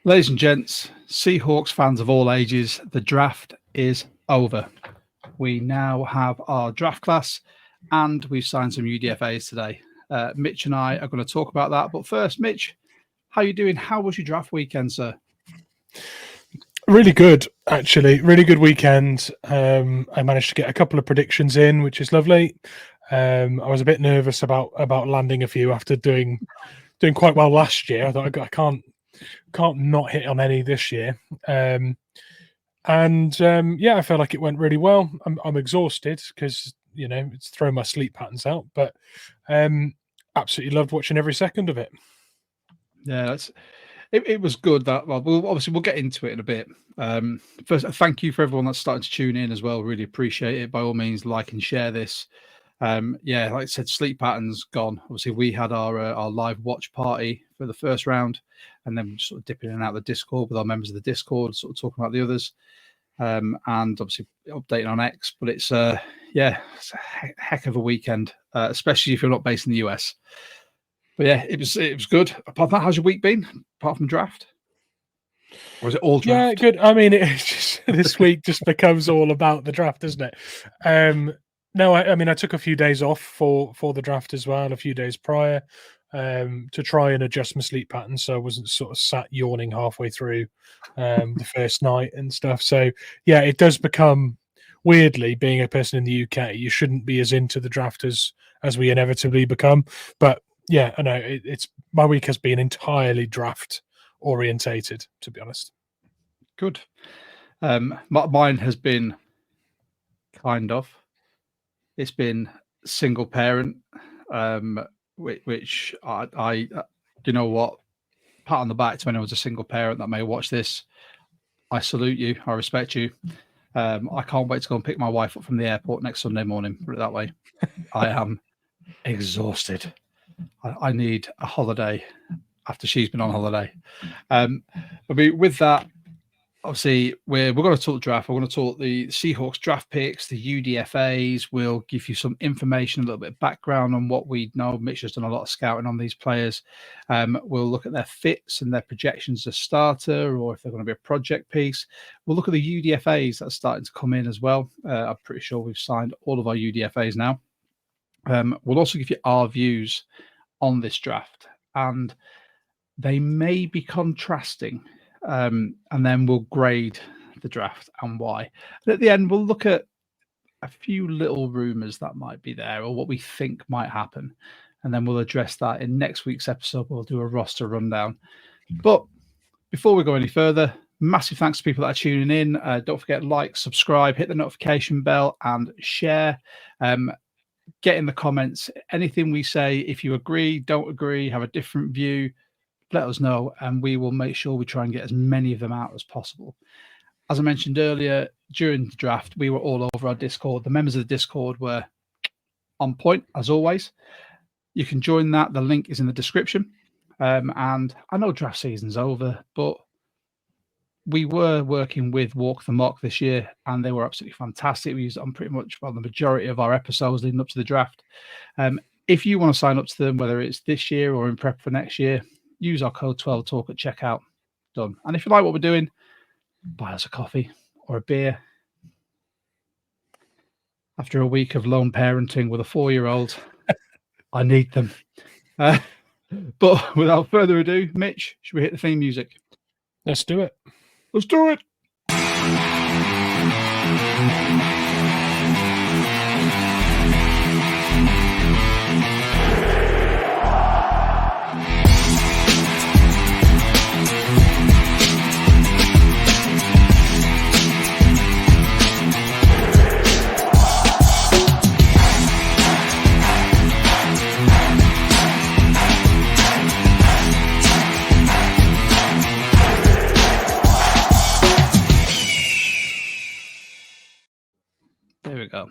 Ladies and gents, Seahawks fans of all ages, the draft is over. We now have our draft class and we've signed some UDFAs today. Mitch and I are going to talk about that. But first, Mitch, how are you doing? How was your draft weekend, sir? Really good, actually. Really good weekend. I managed to get a couple of predictions in, which is lovely. I was a bit nervous about landing a few after doing quite well last year. I thought I can't not hit on any this year. Yeah, I felt like it went really well. I'm exhausted because it's thrown my sleep patterns out, but absolutely loved watching every second of it. Yeah, it was good. That we'll get into it in a bit. First, thank you for everyone that's starting to tune in as well. Really appreciate it. By all means, like and share this. Yeah, like I said, sleep patterns gone. Obviously, we had our live watch party for the first round, and then sort of dipping in and out of the Discord with our members of the Discord, sort of talking about the others, and obviously updating on X. But it's it's a heck of a weekend, especially if you're not based in the US. But yeah, it was good. Apart from that, how's your week been? Apart from draft, or is it all draft? Yeah, good. I mean, it's just, this week just becomes all about the draft, doesn't it? No, I mean, I took a few days off for the draft as well, a few days prior, to try and adjust my sleep pattern, so I wasn't sort of sat yawning halfway through the first night and stuff. So yeah, it does become, weirdly, being a person in the UK, you shouldn't be as into the draft as we inevitably become. But yeah, I know it's my week has been entirely draft orientated, to be honest. Good. Mine has been kind of. It's been single parent, which I you know what, pat on the back to anyone who's a single parent that may watch this. I salute you. I respect you. I can't wait to go and pick my wife up from the airport next Sunday morning. Put it that way. I am exhausted. I need a holiday after she's been on holiday. I mean, with that, obviously, we're going to talk draft. We're going to talk the Seahawks draft picks, the UDFAs. We'll give you some information, a little bit of background on what we know. Mitch has done a lot of scouting on these players. We'll look at their fits and their projections as starter, or if they're going to be a project piece. We'll look at the UDFAs that are starting to come in as well. I'm pretty sure we've signed all of our UDFAs now. We'll also give you our views on this draft, and they may be contrasting, and then we'll grade the draft and why. And at the end, we'll look at a few little rumors that might be there or what we think might happen, and then we'll address that in next week's episode. We'll do a roster rundown. But before we go any further, massive thanks to people that are tuning in. Don't forget, like, subscribe, hit the notification bell, and share. Get in the comments anything we say. If you agree, don't agree, have a different view, let us know, and we will make sure we try and get as many of them out as possible. As I mentioned earlier, during the draft, we were all over our Discord. The members of the Discord were on point, as always. You can join that. The link is in the description. And I know draft season's over, but we were working with Walk the Mock this year, and they were absolutely fantastic. We used it on pretty much the majority of our episodes leading up to the draft. If you want to sign up to them, whether it's this year or in prep for next year, use our code 12Talk at checkout. Done. And if you like what we're doing, buy us a coffee or a beer. After a week of lone parenting with a 4-year-old, I need them. But without further ado, Mitch, should we hit the theme music? Let's do it. Let's do it. There we go.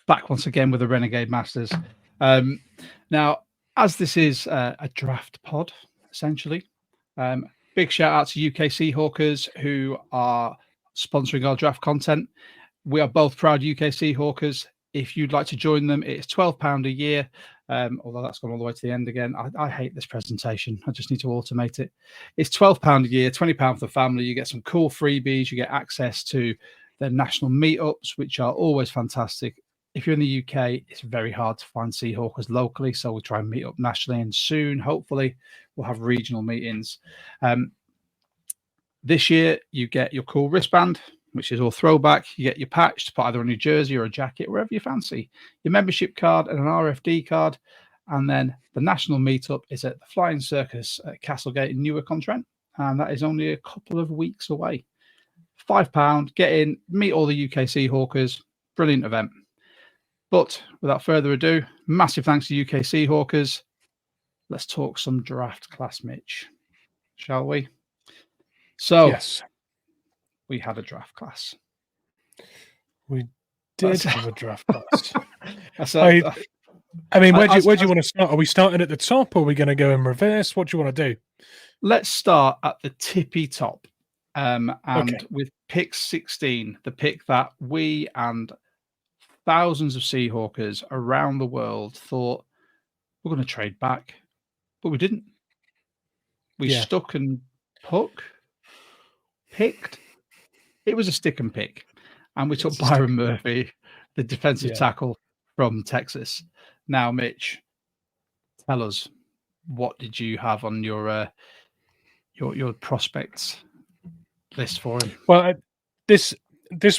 Back once again with the Renegade Masters. Now, as this is a draft pod, essentially, big shout out to UK Seahawkers who are sponsoring our draft content. We are both proud UK Seahawkers. If you'd like to join them, it's £12 a year. Although that's gone all the way to the end again. I hate this presentation. I just need to automate it. It's £12 a year, £20 for the family. You get some cool freebies. You get access to their national meetups, which are always fantastic. If you're in the UK, it's very hard to find Seahawkers locally, so we'll try and meet up nationally, and soon, hopefully, we'll have regional meetings. This year, you get your cool wristband, which is all throwback. You get your patch to put either on your jersey or a jacket, wherever you fancy. Your membership card and an RFD card. And then the national meetup is at the Flying Circus at Castlegate in Newark-on-Trent. And that is only a couple of weeks away. £5, get in, meet all the UK Seahawkers. Brilliant event. But without further ado, massive thanks to UK Seahawkers. Let's talk some draft class, Mitch. Shall we? So, yes, we had a draft class. We did have a draft class. I mean, where do you want to start? Are we starting at the top, or are we going to go in reverse? What do you want to do? Let's start at the tippy top. Okay. With pick 16, the pick that we and thousands of Seahawkers around the world thought we're going to trade back, but we didn't. We stuck and picked. It was a stick and pick. And we took Byron Murphy, the defensive tackle from Texas. Now, Mitch, tell us, what did you have on your prospects list for him? Well, this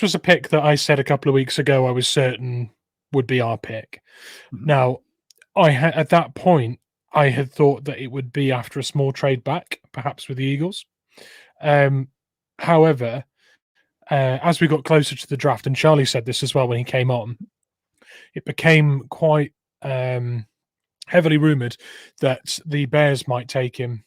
was a pick that I said a couple of weeks ago I was certain would be our pick. Mm-hmm. Now, at that point, I had thought that it would be after a small trade back, perhaps with the Eagles. However, as we got closer to the draft, and Charlie said this as well when he came on, it became quite heavily rumoured that the Bears might take him,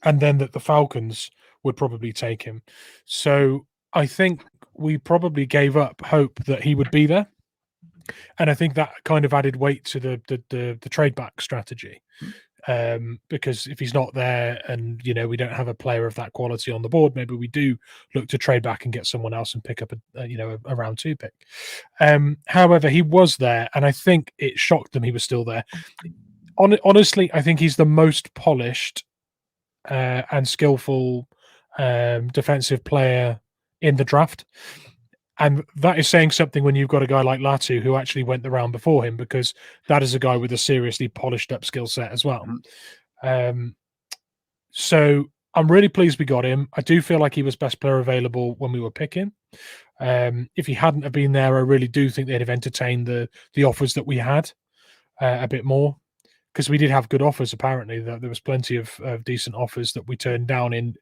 and then that the Falcons would probably take him. So I think we probably gave up hope that he would be there. And I think that kind of added weight to the trade back strategy. Because if he's not there and, we don't have a player of that quality on the board, maybe we do look to trade back and get someone else and pick up a round 2 pick. However, he was there, and I think it shocked them he was still there. Honestly, I think he's the most polished and skillful defensive player in the draft. And that is saying something when you've got a guy like Latu who actually went the round before him, because that is a guy with a seriously polished up skill set as well. So I'm really pleased we got him. I do feel like he was best player available when we were picking. If he hadn't have been there, I really do think they'd have entertained the offers that we had a bit more, because we did have good offers. Apparently, there was plenty of decent offers that we turned down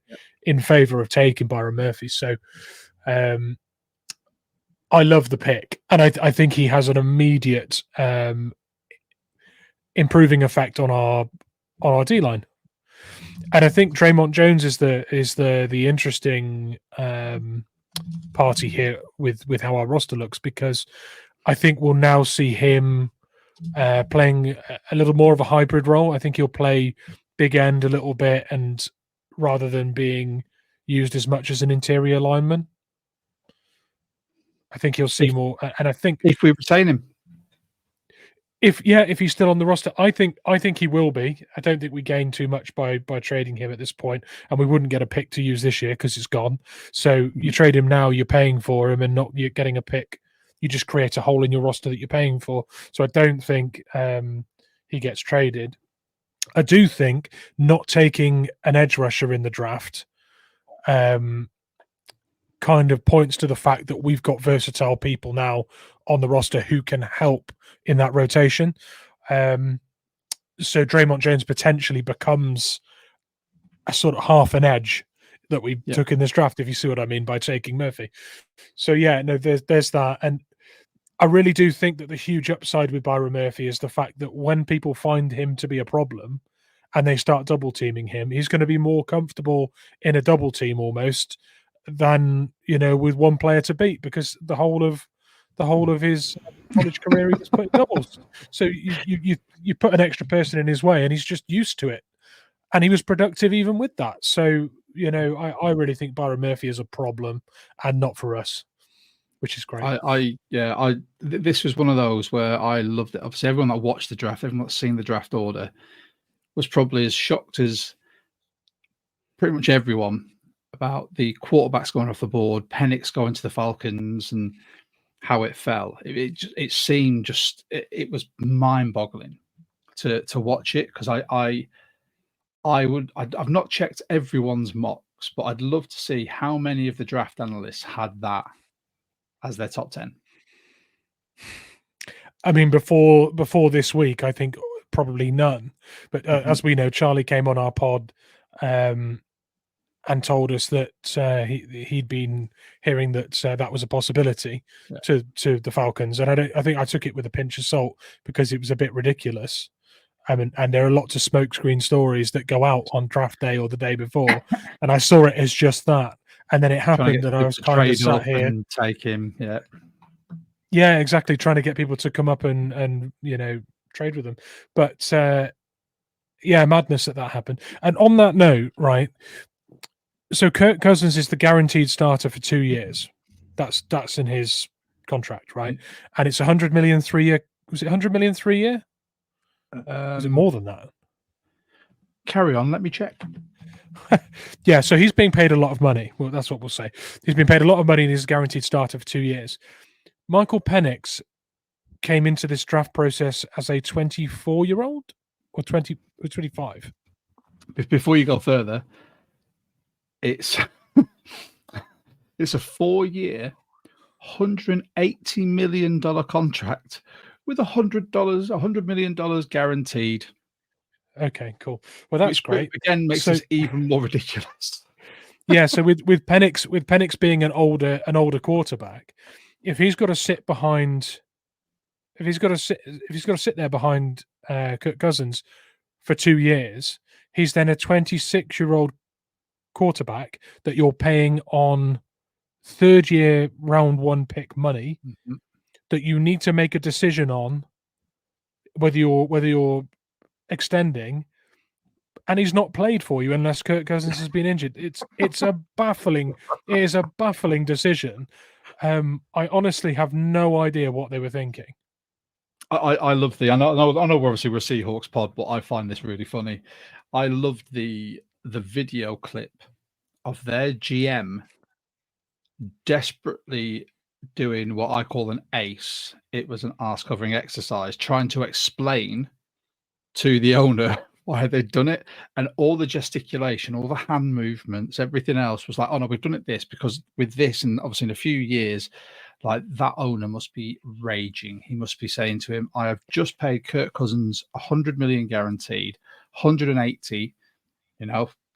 in favor of taking Byron Murphy. So I love the pick, and I think he has an immediate improving effect on our D line. And I think Draymond Jones is the interesting party here with how our roster looks, because I think we'll now see him playing a little more of a hybrid role. I think he'll play big end a little bit, and rather than being used as much as an interior lineman. I think he'll see more, and I think if we retain him, if he's still on the roster, I think he will be. I don't think we gain too much by trading him at this point, and we wouldn't get a pick to use this year because it's gone. So you trade him now, you're paying for him, and you're getting a pick. You just create a hole in your roster that you're paying for. So I don't think he gets traded. I do think not taking an edge rusher in the draft kind of points to the fact that we've got versatile people now on the roster who can help in that rotation. So Draymond Jones potentially becomes a sort of half an edge that we took in this draft, if you see what I mean by taking Murphy. So there's that. And I really do think that the huge upside with Byron Murphy is the fact that when people find him to be a problem and they start double teaming him, he's going to be more comfortable in a double team almost than with one player to beat, because the whole of his college career he was putting doubles. So you put an extra person in his way, and he's just used to it, and he was productive even with that. So I really think Byron Murphy is a problem, and not for us. which is great. This was one of those where I loved it. Obviously, everyone that watched the draft, everyone that's seen the draft order, was probably as shocked as pretty much everyone about the quarterbacks going off the board, Penix going to the Falcons, and how it fell. It seemed just it was mind-boggling to watch it, because I've not checked everyone's mocks, but I'd love to see how many of the draft analysts had that as their top 10. I mean, before this week, I think probably none. But as we know, Charlie came on our pod and told us that he'd been hearing that that was a possibility to the Falcons, and I think I took it with a pinch of salt, because it was a bit ridiculous. And there are lots of smokescreen stories that go out on draft day or the day before, and I saw it as just that. And then it happened, and I was kind of sat here and take him. Yeah, exactly. Trying to get people to come up and trade with them. But madness that happened. And on that note, right, so Kirk Cousins is the guaranteed starter for 2 years. That's in his contract, right? And it's 100 million 3 year. Was it 100 million 3 year? Was it more than that? Carry on, let me check. Yeah, so he's being paid a lot of money. Well, that's what we'll say. He's been paid a lot of money and he's a guaranteed starter for 2 years. Michael Penix came into this draft process as a 24-year-old or 25. Before you go further, it's it's a 4-year, $180 million contract with $100 million guaranteed. Okay, cool. Well, that's great. Again, makes this even more ridiculous. Yeah, so with Penix being an older quarterback, if he's got to sit there behind Kirk Cousins for 2 years, he's then a 26-year-old quarterback that you're paying on third-year round 1 pick money, that you need to make a decision on whether you're extending, and he's not played for you unless Kirk Cousins has been injured. It is a baffling decision. I honestly have no idea what they were thinking. I love I know obviously we're a Seahawks pod, but I find this really funny. I loved the video clip of their GM desperately doing what I call an ace. It was an arse covering exercise, trying to explain to the owner why they'd done it, and all the gesticulation, all the hand movements, everything else was like, oh no, we've done it this because with this, and obviously in a few years, like that owner must be raging. He must be saying to him, I have just paid Kirk Cousins 100 million guaranteed, 180,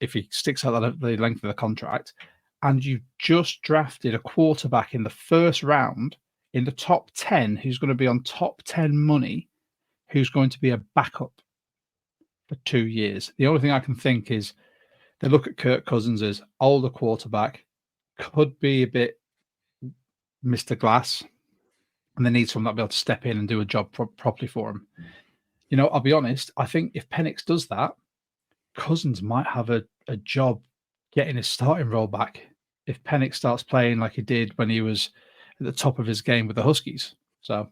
if he sticks out the length of the contract, and you just drafted a quarterback in the first round in the top 10 who's going to be on top 10 money, who's going to be a backup for 2 years. The only thing I can think is they look at Kirk Cousins as older quarterback, could be a bit Mr. Glass, and they need someone that'll be able to step in and do a job properly for him. I'll be honest, I think if Penix does that, Cousins might have a job getting his starting role back if Penix starts playing like he did when he was at the top of his game with the Huskies. So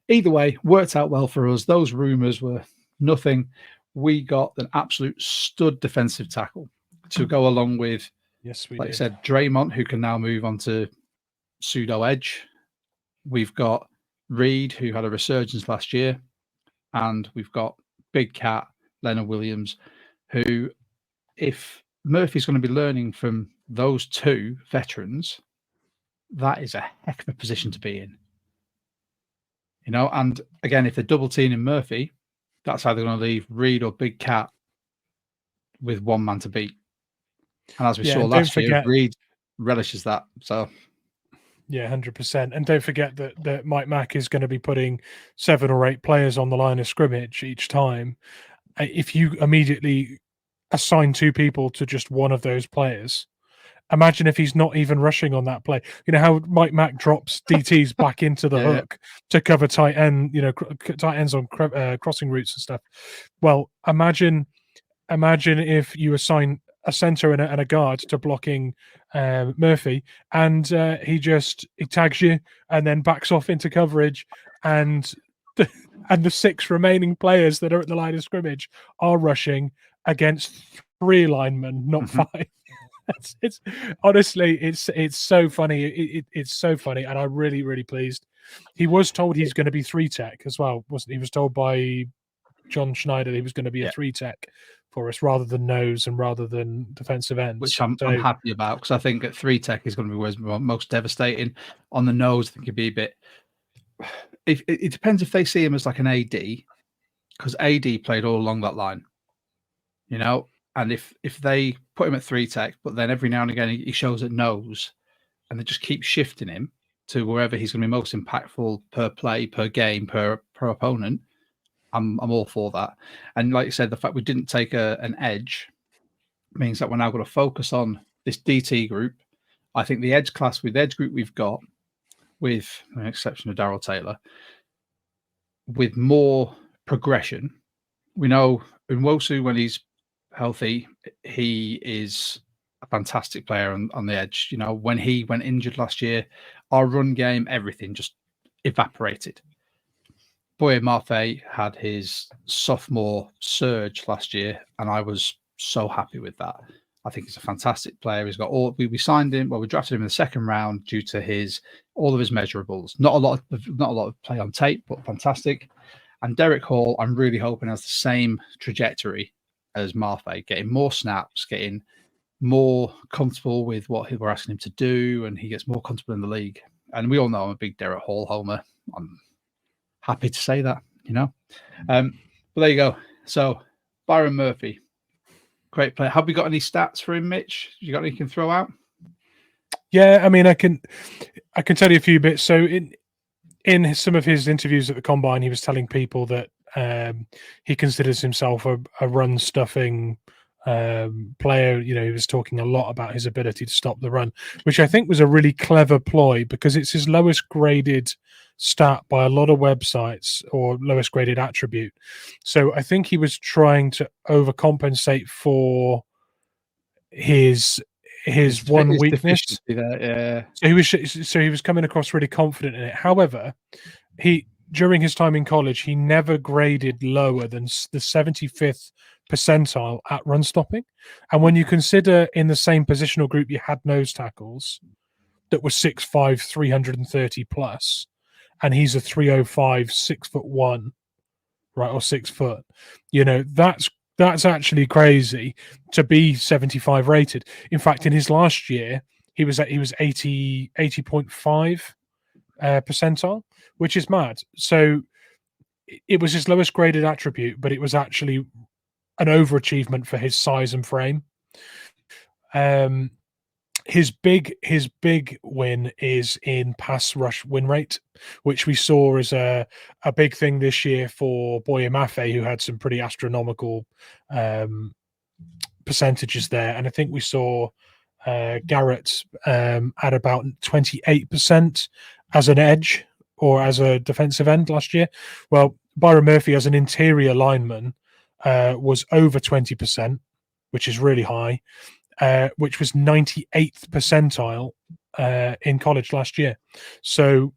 either way, worked out well for us. Those rumors were nothing. We got an absolute stud defensive tackle to go along with, like I said, Draymond, who can now move on to pseudo edge. We've got Reed, who had a resurgence last year, and we've got Big Cat, Leonard Williams, who, if Murphy's going to be learning from those two veterans, that is a heck of a position to be in. And again, if they're double teaming Murphy, that's how they're going to leave Reed or Big Cat with one man to beat. And as we saw last year, Reed relishes that. So, yeah, 100%. And don't forget that Mike Mack is going to be putting 7 or 8 players on the line of scrimmage each time. If you immediately assign 2 people to just one of those players, imagine if he's not even rushing on that play. How Mike Mack drops DTs back into the hook to cover tight end, tight ends on crossing routes and stuff. Well, imagine if you assign a center and a guard to blocking Murphy, and he tags you and then backs off into coverage, and the 6 remaining players that are at the line of scrimmage are rushing against 3 linemen, not 5. It's honestly, it's so funny. It's so funny, and I'm really pleased. He was told he's going to be 3 tech as well, wasn't he? He was told by John Schneider he was going to be a 3 tech for us rather than nose and rather than defensive ends, which I'm happy about, because I think at 3 tech is going to be most devastating. On the nose, I think it'd be a bit. It depends if they see him as like an AD, because AD played all along that line, you know. And if they put him at 3 tech, but then every now and again he shows at nose, and they just keep shifting him to wherever he's going to be most impactful per play, per game, per opponent, I'm all for that. And like you said, the fact we didn't take an edge means that we're now going to focus on this DT group. I think the edge class with the edge group we've got, with an exception of Darryl Taylor, with more progression. We know Nwosu, when he's healthy, he is a fantastic player on the edge. You know, when he went injured last year, our run game, everything just evaporated. Boye Mafe had his sophomore surge last year, and I was so happy with that. I think he's a fantastic player. He's got all. We signed him. Well, we drafted him in the 2nd round due to all of his measurables. Not a lot of play on tape, but fantastic. And Derek Hall, I'm really hoping has the same trajectory as Mafe, getting more snaps, getting more comfortable with what we're asking him to do, and he gets more comfortable in the league. And we all know I'm a big Derek Hall homer. I'm happy to say that, you know. But there you go. So Byron Murphy, great player. Have we got any stats for him, Mitch? You got anything you can throw out? Yeah, I mean, I can tell you a few bits. So in some of his interviews at the Combine, he was telling people that he considers himself a run stuffing player. You know, he was talking a lot about his ability to stop the run, which I think was a really clever ploy, because it's his lowest graded stat by a lot of websites, or lowest graded attribute. So I think he was trying to overcompensate for his one weakness. There, yeah. So he was coming across really confident in it. However, during his time in college, he never graded lower than the 75th percentile at run stopping. And when you consider in the same positional group you had nose tackles that were 6'5", 330 plus, and he's a 305, 6'1", right, or 6 foot, you know, that's actually crazy to be 75 rated. In fact, in his last year, he was 80.5 percentile, which is mad. So it was his lowest graded attribute, but it was actually an overachievement for his size and frame. His big win is in pass rush win rate, which we saw as a big thing this year for Boye Mafe, who had some pretty astronomical percentages there. And I think we saw Garrett at about 28% as an edge or as a defensive end last year. Well, Byron Murphy as an interior lineman was over 20%, which is really high. Which was 98th percentile in college last year. So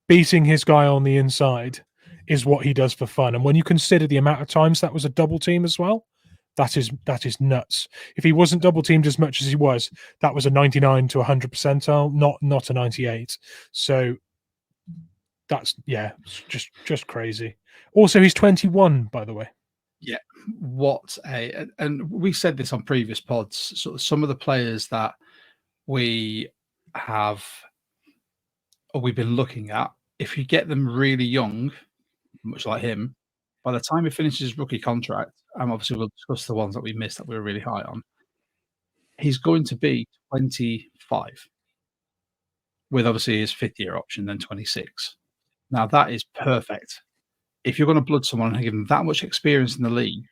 beating his guy on the inside is what he does for fun. And when you consider the amount of times that was a double team as well, that is nuts. If he wasn't double teamed as much as he was, that was a 99 to 100 percentile, not a 98. So that's, yeah, just crazy. Also, he's 21, by the way. Yeah, and we said this on previous pods. So some of the players that we've been looking at, if you get them really young, much like him, by the time he finishes his rookie contract, and obviously we'll discuss the ones that we missed that we were really high on, he's going to be 25, with obviously his 5th year option, then 26. Now that is perfect. If you're going to blood someone and give him that much experience in the league,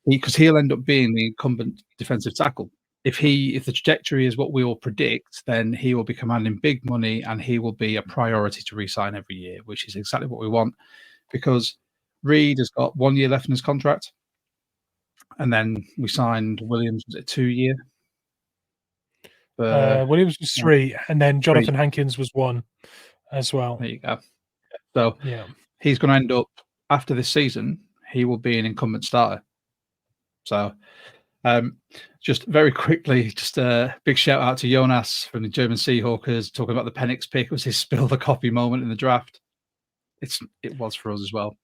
because he'll end up being the incumbent defensive tackle. If the trajectory is what we all predict, then he will be commanding big money, and he will be a priority to re-sign every year, which is exactly what we want. Because Reed has got 1 year left in his contract, And then we signed Williams. Was it 2 year? Williams was 3, and then 3. Jonathan Hankins was 1 as well. There you go. So Yeah, he's going to end up, after this season, he will be an incumbent starter. So just very quickly, just a big shout out to Jonas from the German Seahawks talking about the Penix pick. It was his spill the coffee moment in the draft. It was for us as well.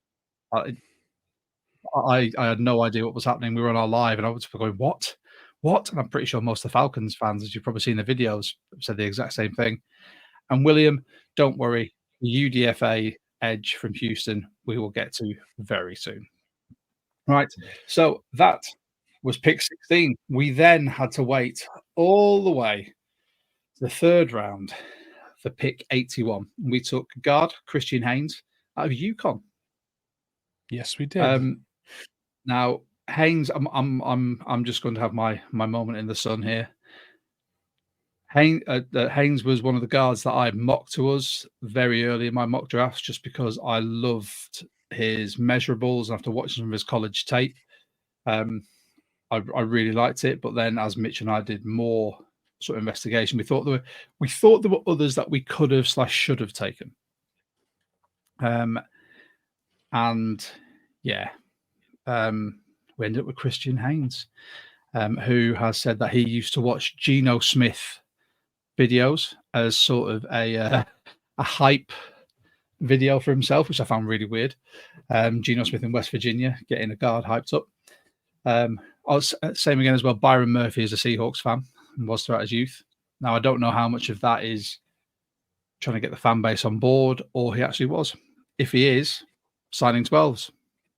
I had no idea what was happening. We were on our live, and I was going, "What? What?" And I'm pretty sure most of the Falcons fans, as you've probably seen the videos, said the exact same thing. And William, don't worry, the UDFA edge from Houston, we will get to very soon. Right. So that was pick 16. We then had to wait all the way to the 3rd round for pick 81. We took guard Christian Haynes out of UConn. Yes, we did. Now Haynes, I'm just going to have my moment in the sun here. Haynes was one of the guards that I mocked to us very early in my mock drafts, just because I loved his measurables, and after watching some of his college tape, I really liked it. But then, as Mitch and I did more sort of investigation, we thought there were others that we could have / should have taken. And yeah, we ended up with Christian Haynes, who has said that he used to watch Geno Smith videos as sort of a hype video for himself, which I found really weird. Geno Smith in West Virginia getting a guard hyped up. Same again as well. Byron Murphy is a Seahawks fan and was throughout his youth. Now, I don't know how much of that is trying to get the fan base on board, or he actually was. If he is, signing 12s.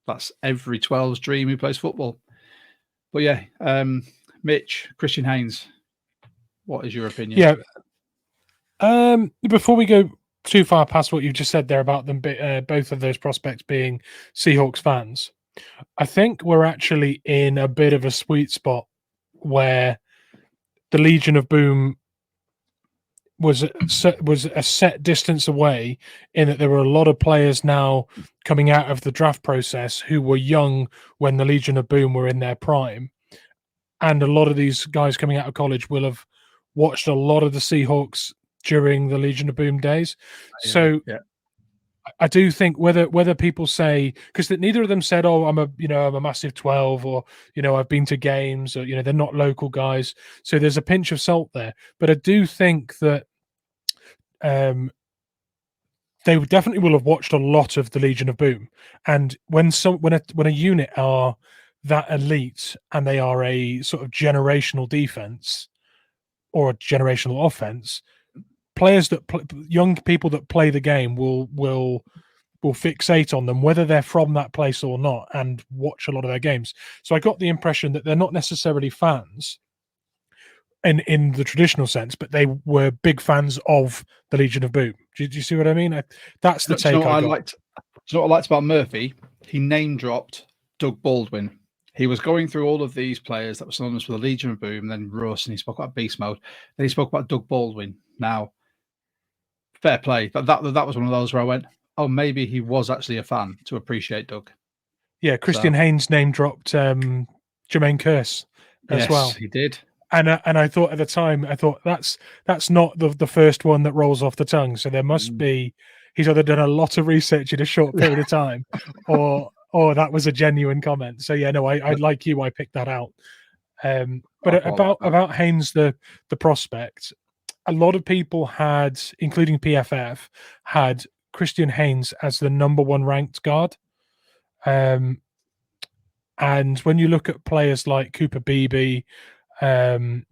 That's every 12's dream who plays football. But yeah, Mitch, Christian Haynes, what is your opinion? Yeah. Before we go too far past what you've just said there about them, both of those prospects being Seahawks fans, I think we're actually in a bit of a sweet spot where the Legion of Boom was a set distance away, in that there were a lot of players now coming out of the draft process who were young when the Legion of Boom were in their prime. And a lot of these guys coming out of college will have watched a lot of the Seahawks during the Legion of Boom days. So I do think whether people say, because neither of them said, "Oh, I'm a massive 12," or I've been to games, or they're not local guys. So there's a pinch of salt there. But I do think that they definitely will have watched a lot of the Legion of Boom. And when a unit are that elite and they are a sort of generational defense or a generational offense, players young people that play the game will fixate on them, whether they're from that place or not, and watch a lot of their games. So I got the impression that they're not necessarily fans in the traditional sense, but they were big fans of the Legion of Boom. Do you see what I mean? That's the take I got. Do you know what I liked about Murphy? He name dropped Doug Baldwin. He was going through all of these players that were synonymous with the Legion of Boom, then Russ, and he spoke about Beast Mode. Then he spoke about Doug Baldwin. Now, fair play. That was one of those where I went, oh, maybe he was actually a fan to appreciate Doug. Yeah, Christian Haynes name dropped Jermaine Kearse as well. He did. And I thought at the time, that's not the first one that rolls off the tongue. So there must be, he's either done a lot of research in a short period of time, or that was a genuine comment. So yeah, no, I like you. I picked that out. But about Haynes, the prospect, a lot of people had, including PFF, had Christian Haynes as the number 1 ranked guard. And when you look at players like Cooper Beebe, that's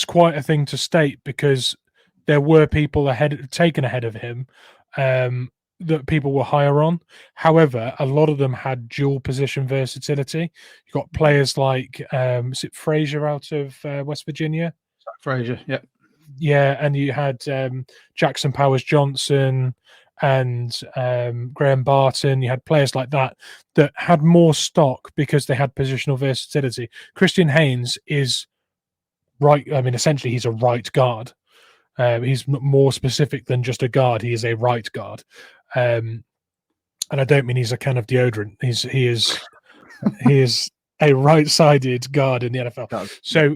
quite a thing to state, because there were people taken ahead of him that people were higher on. However, a lot of them had dual position versatility. You got players like is it Frazier out of West Virginia? Frazier, yeah, and you had Jackson Powers Johnson and Graham Barton. You had players like that had more stock because they had positional versatility. Christian Haynes is right. I mean, essentially, he's a right guard. He's more specific than just a guard. He is a right guard. And I don't mean he's a can of deodorant. He is He is a right-sided guard in the NFL. So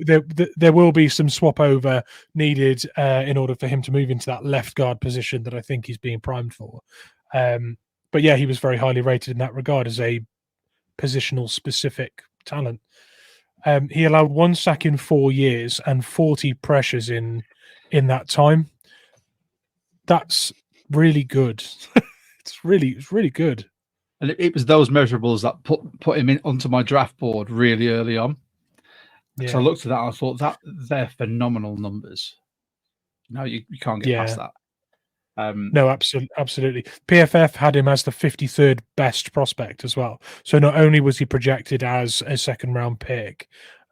there will be some swap over needed in order for him to move into that left guard position that I think he's being primed for. But yeah, he was very highly rated in that regard as a positional specific talent. He allowed 1 sack in 4 years and 40 pressures in that time. That's really good. It's really good. And it was those measurables that put him in onto my draft board really early on. Yeah. So I looked at that and I thought that they're phenomenal numbers. No, you can't get past that. No, absolutely. PFF had him as the 53rd best prospect as well. So not only was he projected as a second-round pick,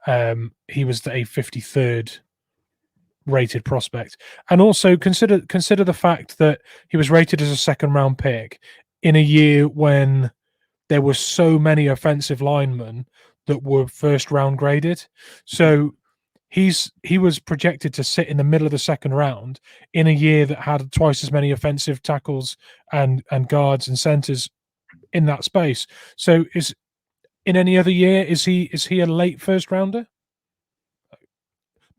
he was a 53rd rated prospect. And also consider the fact that he was rated as a second-round pick in a year when there were so many offensive linemen that were first-round graded. So he was projected to sit in the middle of the second round in a year that had twice as many offensive tackles and guards and centers in that space. So in any other year, is he a late first rounder?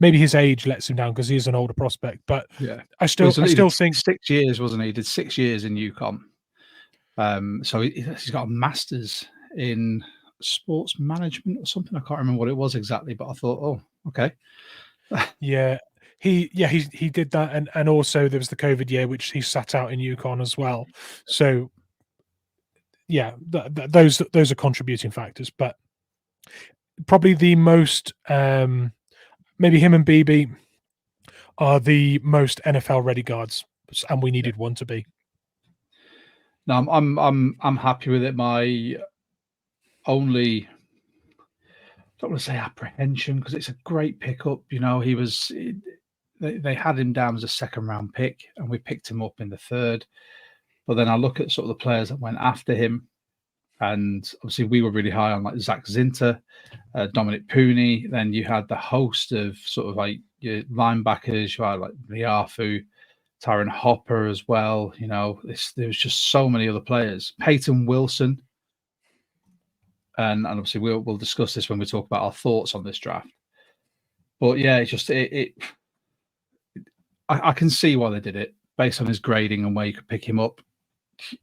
Maybe his age lets him down because he is an older prospect, but yeah, I still think 6 years, wasn't he? He did 6 years in UConn. So he's got a master's in sports management or something. I can't remember what it was exactly, but I thought, oh, okay. Yeah, he did that, and also there was the COVID year, which he sat out in UConn as well. So yeah, those are contributing factors, but probably the most maybe him and BB are the most NFL ready guards, and we needed one to be. No, I'm happy with it. My only, I don't want to say apprehension because it's a great pickup. You know, they had him down as a second round pick, and we picked him up in the third. But then I look at sort of the players that went after him, and obviously we were really high on like Zach Zinter, Dominic Pooney. Then you had the host of sort of like your linebackers. You had like Liafu, Tyron Hopper as well. You know, there was just so many other players. Peyton Wilson. And obviously we'll discuss this when we talk about our thoughts on this draft. But yeah, it's just I can see why they did it based on his grading and where you could pick him up.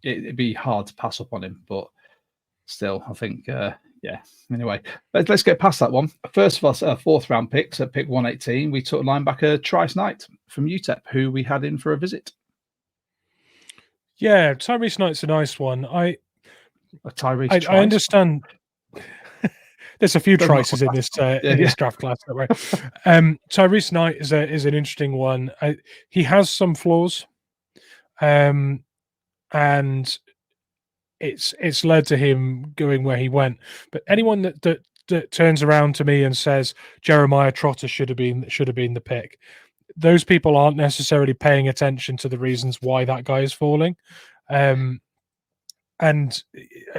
It'd be hard to pass up on him, but still, I think yeah. Anyway, let's get past that one. First of all, fourth round picks at pick 118, we took linebacker Trice Knight from UTEP, who we had in for a visit. Yeah, Tyrese Knight's a nice one. I understand. There's a few Trices in this draft class, that way. Tyrese Knight is an interesting one. He has some flaws, and it's led to him going where he went. But anyone that turns around to me and says Jeremiah Trotter should have been the pick, those people aren't necessarily paying attention to the reasons why that guy is falling. And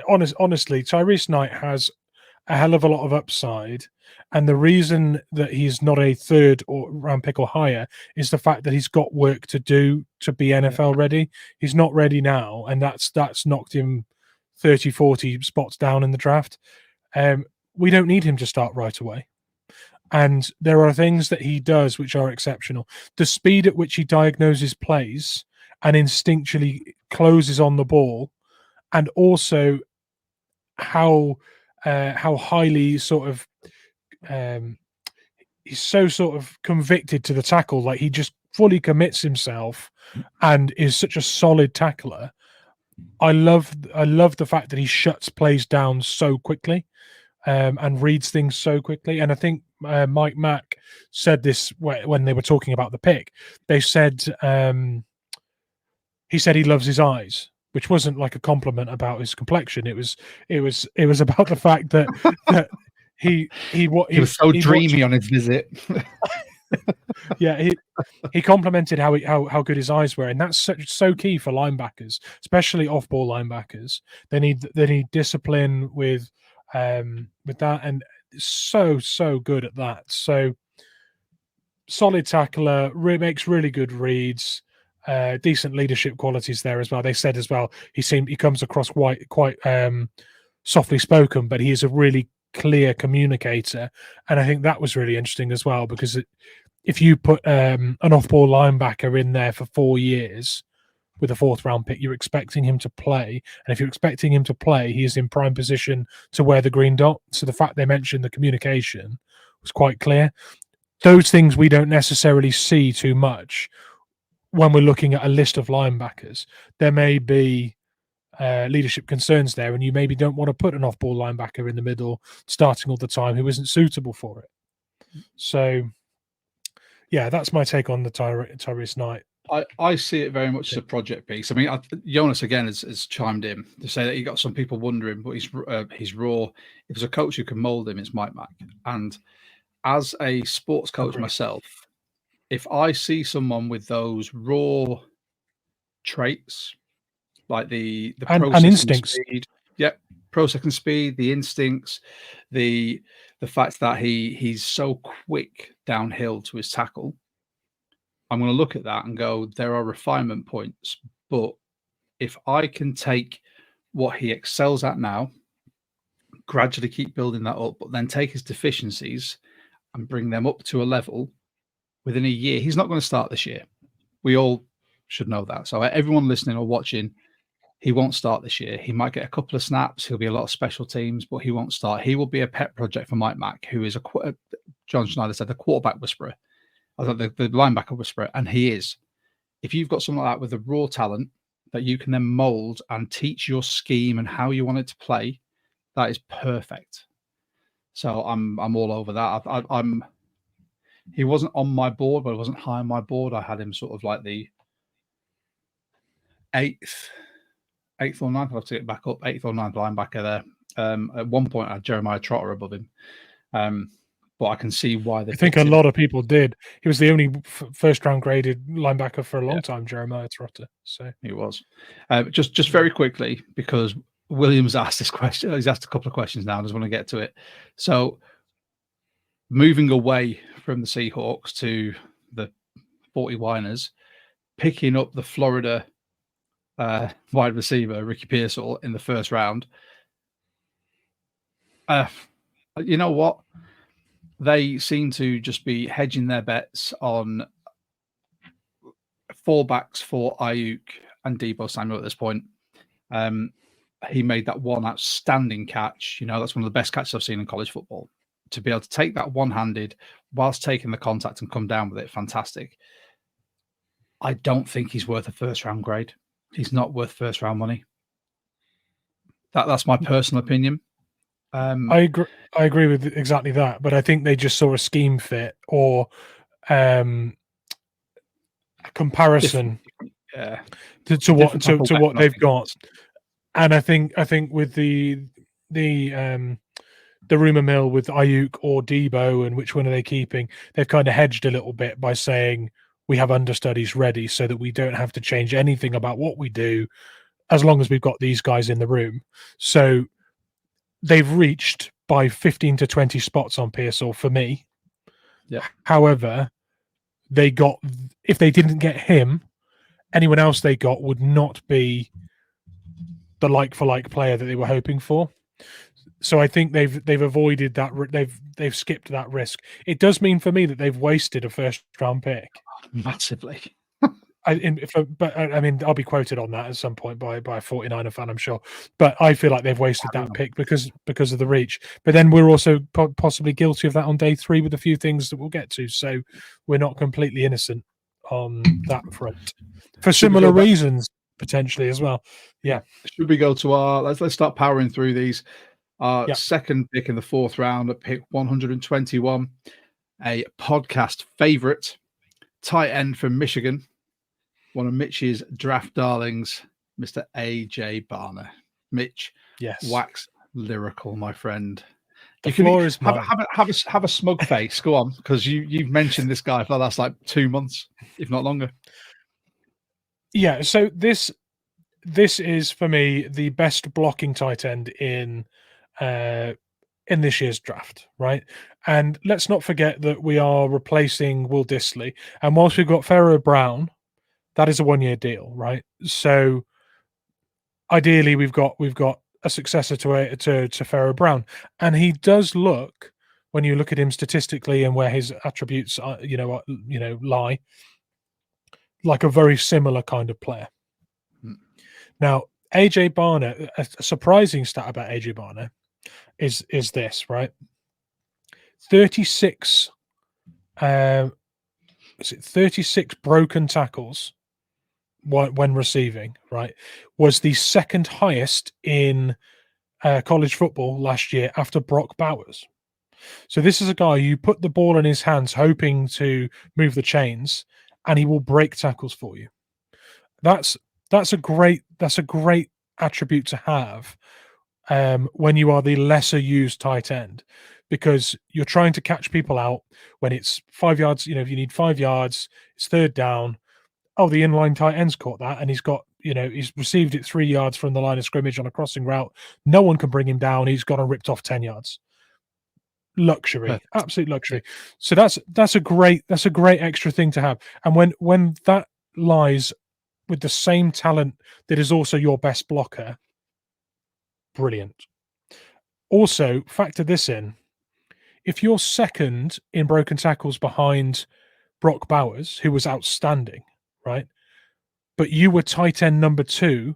honestly, Tyrese Knight has a hell of a lot of upside, and the reason that he's not a third or round pick or higher is the fact that he's got work to do to be NFL ready. He's not ready now, and that's knocked him 30, 40 spots down in the draft. We don't need him to start right away. And there are things that he does which are exceptional. The speed at which he diagnoses plays and instinctually closes on the ball, and also how highly sort of he's so sort of convicted to the tackle, like he just fully commits himself and is such a solid tackler. I love the fact that he shuts plays down so quickly and reads things so quickly. And I think Mike Mack said this when they were talking about the pick. They said he said he loves his eyes, which wasn't like a compliment about his complexion. It was about the fact that he was so dreamy on his visit. Yeah, he complimented how good his eyes were, and that's so key for linebackers, especially off-ball linebackers. They need discipline with that, and so good at that. So solid tackler, makes really good reads. Decent leadership qualities there as well. They said as well he comes across quite softly spoken, but he is a really clear communicator. And I think that was really interesting as well, because if you put an off-ball linebacker in there for 4 years with a 4th round pick, you're expecting him to play. And if you're expecting him to play, he is in prime position to wear the green dot. So the fact they mentioned the communication was quite clear. Those things we don't necessarily see too much when we're looking at a list of linebackers. There may be leadership concerns there, and you maybe don't want to put an off-ball linebacker in the middle starting all the time who isn't suitable for it. So, yeah, that's my take on the Tyrese Knight. I see it very much as a project piece. I mean, Jonas again has chimed in to say that he got some people wondering, but he's raw. If there's a coach who can mold him, it's Mike Mack. And as a sports coach myself, if I see someone with those raw traits, like the and instincts, speed, processing speed, the instincts, the fact that he's so quick downhill to his tackle, I'm going to look at that and go, there are refinement points. But if I can take what he excels at now, gradually keep building that up, but then take his deficiencies and bring them up to a level within a year, he's not going to start this year. We all should know that. So everyone listening or watching, he won't start this year. He might get a couple of snaps. He'll be a lot of special teams, but he won't start. He will be a pet project for Mike Mack, who is John Schneider said, the quarterback whisperer. I thought the linebacker whisperer, and he is. If you've got someone like that with the raw talent that you can then mold and teach your scheme and how you want it to play, that is perfect. So I'm all over that. He wasn't on my board, but he wasn't high on my board. I had him sort of like the eighth or ninth. I'll have to get back up. 8th or 9th linebacker there. At one point, I had Jeremiah Trotter above him. But I can see why they. I think a lot of people did. He was the only first-round graded linebacker for a long time, Jeremiah Trotter. So he was. Just very quickly, because Williams asked this question. He's asked a couple of questions now. I just want to get to it. So, moving away from the Seahawks to the 40 Winers, picking up the Florida wide receiver Ricky Pearsall in the first round. You know what? They seem to just be hedging their bets on fullbacks for Ayuk and Deebo Samuel at this point. He made that one outstanding catch. You know, that's one of the best catches I've seen in college football. To be able to take that one-handed whilst taking the contact and come down with it, fantastic. I don't think he's worth a first-round grade. He's not worth first-round money. That's my personal opinion. I agree with exactly that, but I think they just saw a scheme fit or a comparison to what they've got. And I think with the rumor mill with Ayuk or Deebo and which one are they keeping, they've kind of hedged a little bit by saying we have understudies ready so that we don't have to change anything about what we do as long as we've got these guys in the room. So they've reached by 15 to 20 spots on Pearsall for me. Yeah. However, if they didn't get him, anyone else they got would not be the like-for-like player that they were hoping for. So I think they've avoided that. They've skipped that risk. It does mean for me that they've wasted a first-round pick massively. But I mean, I'll be quoted on that at some point by a 49er fan, I'm sure. But I feel like they've wasted that pick because of the reach. But then we're also possibly guilty of that on day 3 with a few things that we'll get to. So we're not completely innocent on that front for similar reasons potentially as well. Yeah. Should we go to our? Let's start powering through these. Our second pick in the 4th round at pick 121, a podcast favorite, tight end from Michigan. One of Mitch's draft darlings, Mr. A.J. Barner. Mitch, wax lyrical, my friend. The floor is have a smug face. Go on, because you've mentioned this guy for the last 2 months, if not longer. Yeah, so this is for me the best blocking tight end in this year's draft, right? And let's not forget that we are replacing Will Dissly, and whilst we've got Pharaoh Brown, that is a 1-year deal, right? So ideally, we've got a successor to Pharaoh Brown, and he does look, when you look at him statistically and where his attributes lie, like a very similar kind of player. Now, AJ Barner, a surprising stat about AJ Barner is this, right? 36 36 broken tackles when receiving, right, was the second highest in college football last year after Brock Bowers. So this is a guy, you put the ball in his hands hoping to move the chains, and he will break tackles for you. That's a great attribute to have when you are the lesser used tight end, because you're trying to catch people out when it's 5 yards. If you need 5 yards, it's third down. Oh, the inline tight end's caught that, and he's received it 3 yards from the line of scrimmage on a crossing route. No one can bring him down. He's got and ripped off 10 yards. Luxury, absolute luxury. So that's a great extra thing to have. And when that lies with the same talent that is also your best blocker, brilliant. Also, factor this in: if you're second in broken tackles behind Brock Bowers, who was outstanding, right? But you were tight end number 2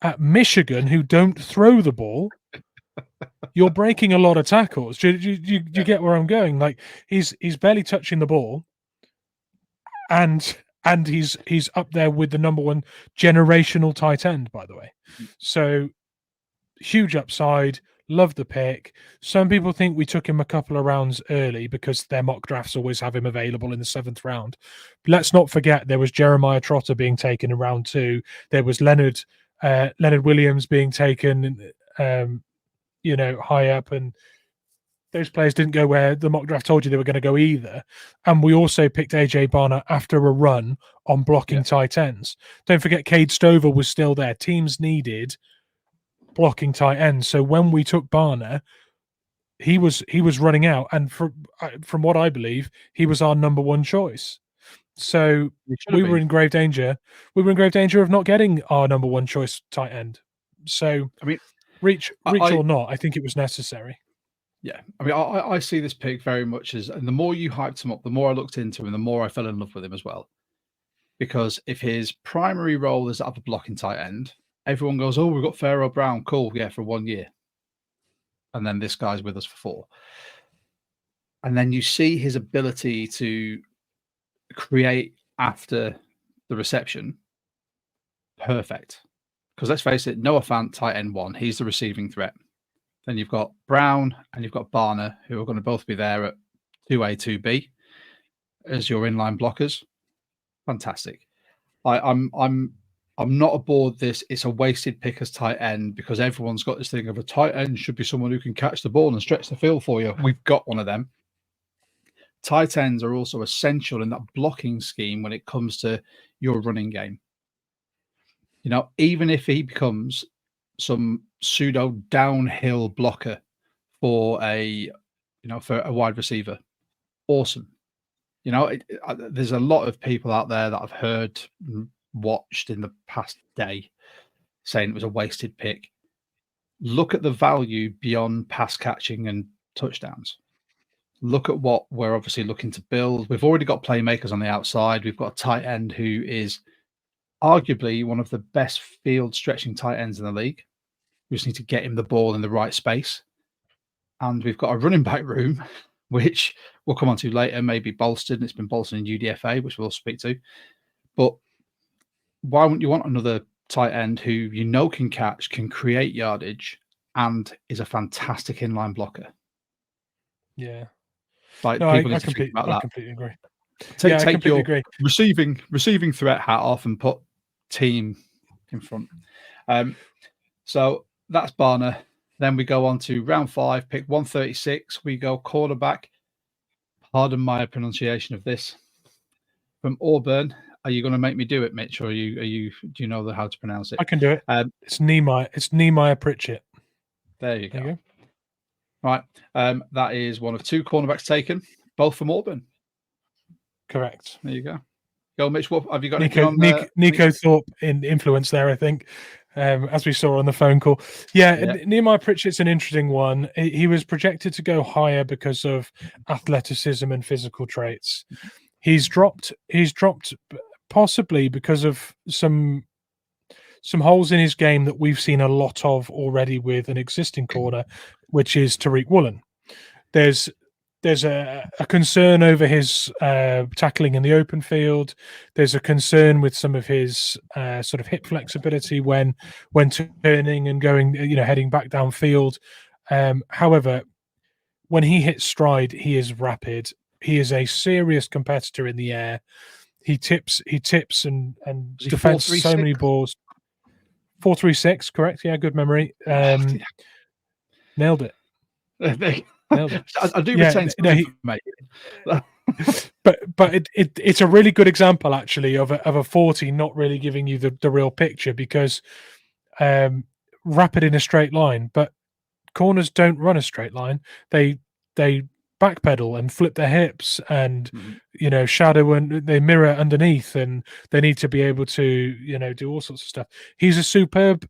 at Michigan, who don't throw the ball, you're breaking a lot of tackles. Do you get where I'm going? Like, he's barely touching the ball, and he's up there with the number 1 generational tight end, by the way. So huge upside. Love the pick. Some people think we took him a couple of rounds early because their mock drafts always have him available in the 7th round. But let's not forget there was Jeremiah Trotter being taken in round 2. There was Leonard Williams being taken, high up, and those players didn't go where the mock draft told you they were going to go either. And we also picked AJ Barner after a run on blocking tight ends. Don't forget Cade Stover was still there. Teams needed blocking tight ends. So when we took Barner, he was running out, and from what I believe, he was our number 1 choice. So we were in grave danger. We were in grave danger of not getting our number 1 choice tight end. So I mean, reach or not, I think it was necessary. Yeah, I mean, I see this pick very much as, and the more you hyped him up, the more I looked into him, the more I fell in love with him as well. Because if his primary role is that of a blocking tight end, everyone goes, "Oh, we've got Pharaoh Brown, cool, yeah, for 1 year," and then this guy's with us for 4. And then you see his ability to create after the reception. Perfect. Because let's face it, Noah Fant, tight end 1, he's the receiving threat. Then you've got Brown and you've got Barner, who are going to both be there at 2A, 2B as your inline blockers. Fantastic. I'm not aboard this. It's a wasted pick as tight end because everyone's got this thing of a tight end should be someone who can catch the ball and stretch the field for you. We've got one of them. Tight ends are also essential in that blocking scheme when it comes to your running game. Even if he becomes some pseudo downhill blocker for a wide receiver, awesome. There's a lot of people out there that I've heard and watched in the past day saying it was a wasted pick. Look at the value beyond pass catching and touchdowns. Look at what we're obviously looking to build. We've already got playmakers on the outside. We've got a tight end who is arguably one of the best field stretching tight ends in the league. We just need to get him the ball in the right space. And we've got a running back room, which we'll come on to later, maybe bolstered, and it's been bolstered in UDFA, which we'll speak to. But why wouldn't you want another tight end who can catch, can create yardage, and is a fantastic inline blocker? Yeah. Like, no, people need to think about that. I completely agree. Take your receiving threat hat off and put team in front. So that's Barner. Then we go on to round 5, pick 136. We go quarterback. Pardon my pronunciation of this. From Auburn. Are you going to make me do it, Mitch, or do you know how to pronounce it? I can do it. It's Nehemiah Pritchett. There you go. Right. That is one of 2 cornerbacks taken, both from Auburn. Correct. There you go. Go, Mitch. What have you got? Nico Thorpe in influence there, I think. as we saw on the phone call. Yeah, Yeah. Nehemiah Pritchett's an interesting one. He was projected to go higher because of athleticism and physical traits. He's dropped possibly because of some holes in his game that we've seen a lot of already with an existing corner, which is Tariq Woolen. There's a concern over his tackling in the open field. There's a concern with some of his sort of hip flexibility when turning and going, heading back downfield. However, when he hits stride, he is rapid. He is a serious competitor in the air. He tips and defends so many balls. 4.36, correct? Yeah, good memory. Nailed it. Nailed it. I do retain some information. but it's a really good example actually of a 40 not really giving you the real picture, because rapid in a straight line, but corners don't run a straight line. They backpedal and flip their hips and shadow, and they mirror underneath, and they need to be able to do all sorts of stuff. He's a superb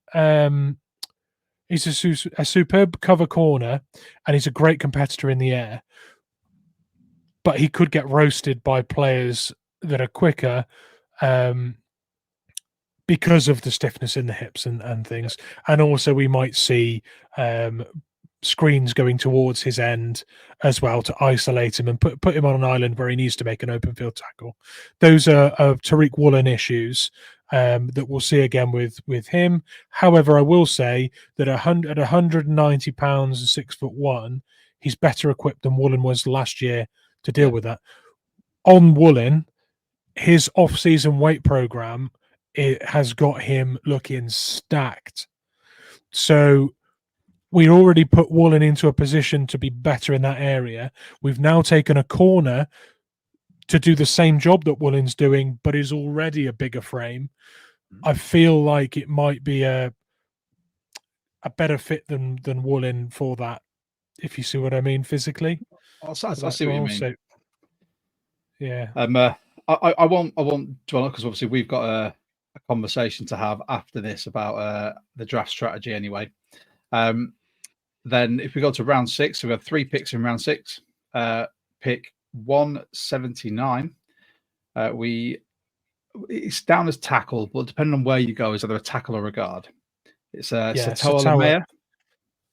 superb cover corner, and he's a great competitor in the air, but he could get roasted by players that are quicker because of the stiffness in the hips and things. And also we might see screens going towards his end as well to isolate him and put him on an island where he needs to make an open field tackle. Those are Tariq Woolen issues that we'll see again with him. However, I will say that at 190 pounds and 6'1", he's better equipped than Woolen was last year to deal with that. On Woolen, his off-season weight program, it has got him looking stacked. So we already put Woolen into a position to be better in that area. We've now taken a corner to do the same job that Woolen's doing, but is already a bigger frame. I feel like it might be a better fit than Woolen for that, if you see what I mean, physically. I see what you mean. So, yeah. I won't dwell on, because obviously we've got a conversation to have after this about the draft strategy anyway. Then if we go to round 6, so we have 3 picks in round 6. Pick 179. It's down as tackle, but depending on where you go, is either a tackle or a guard. It's Satoa Lamea.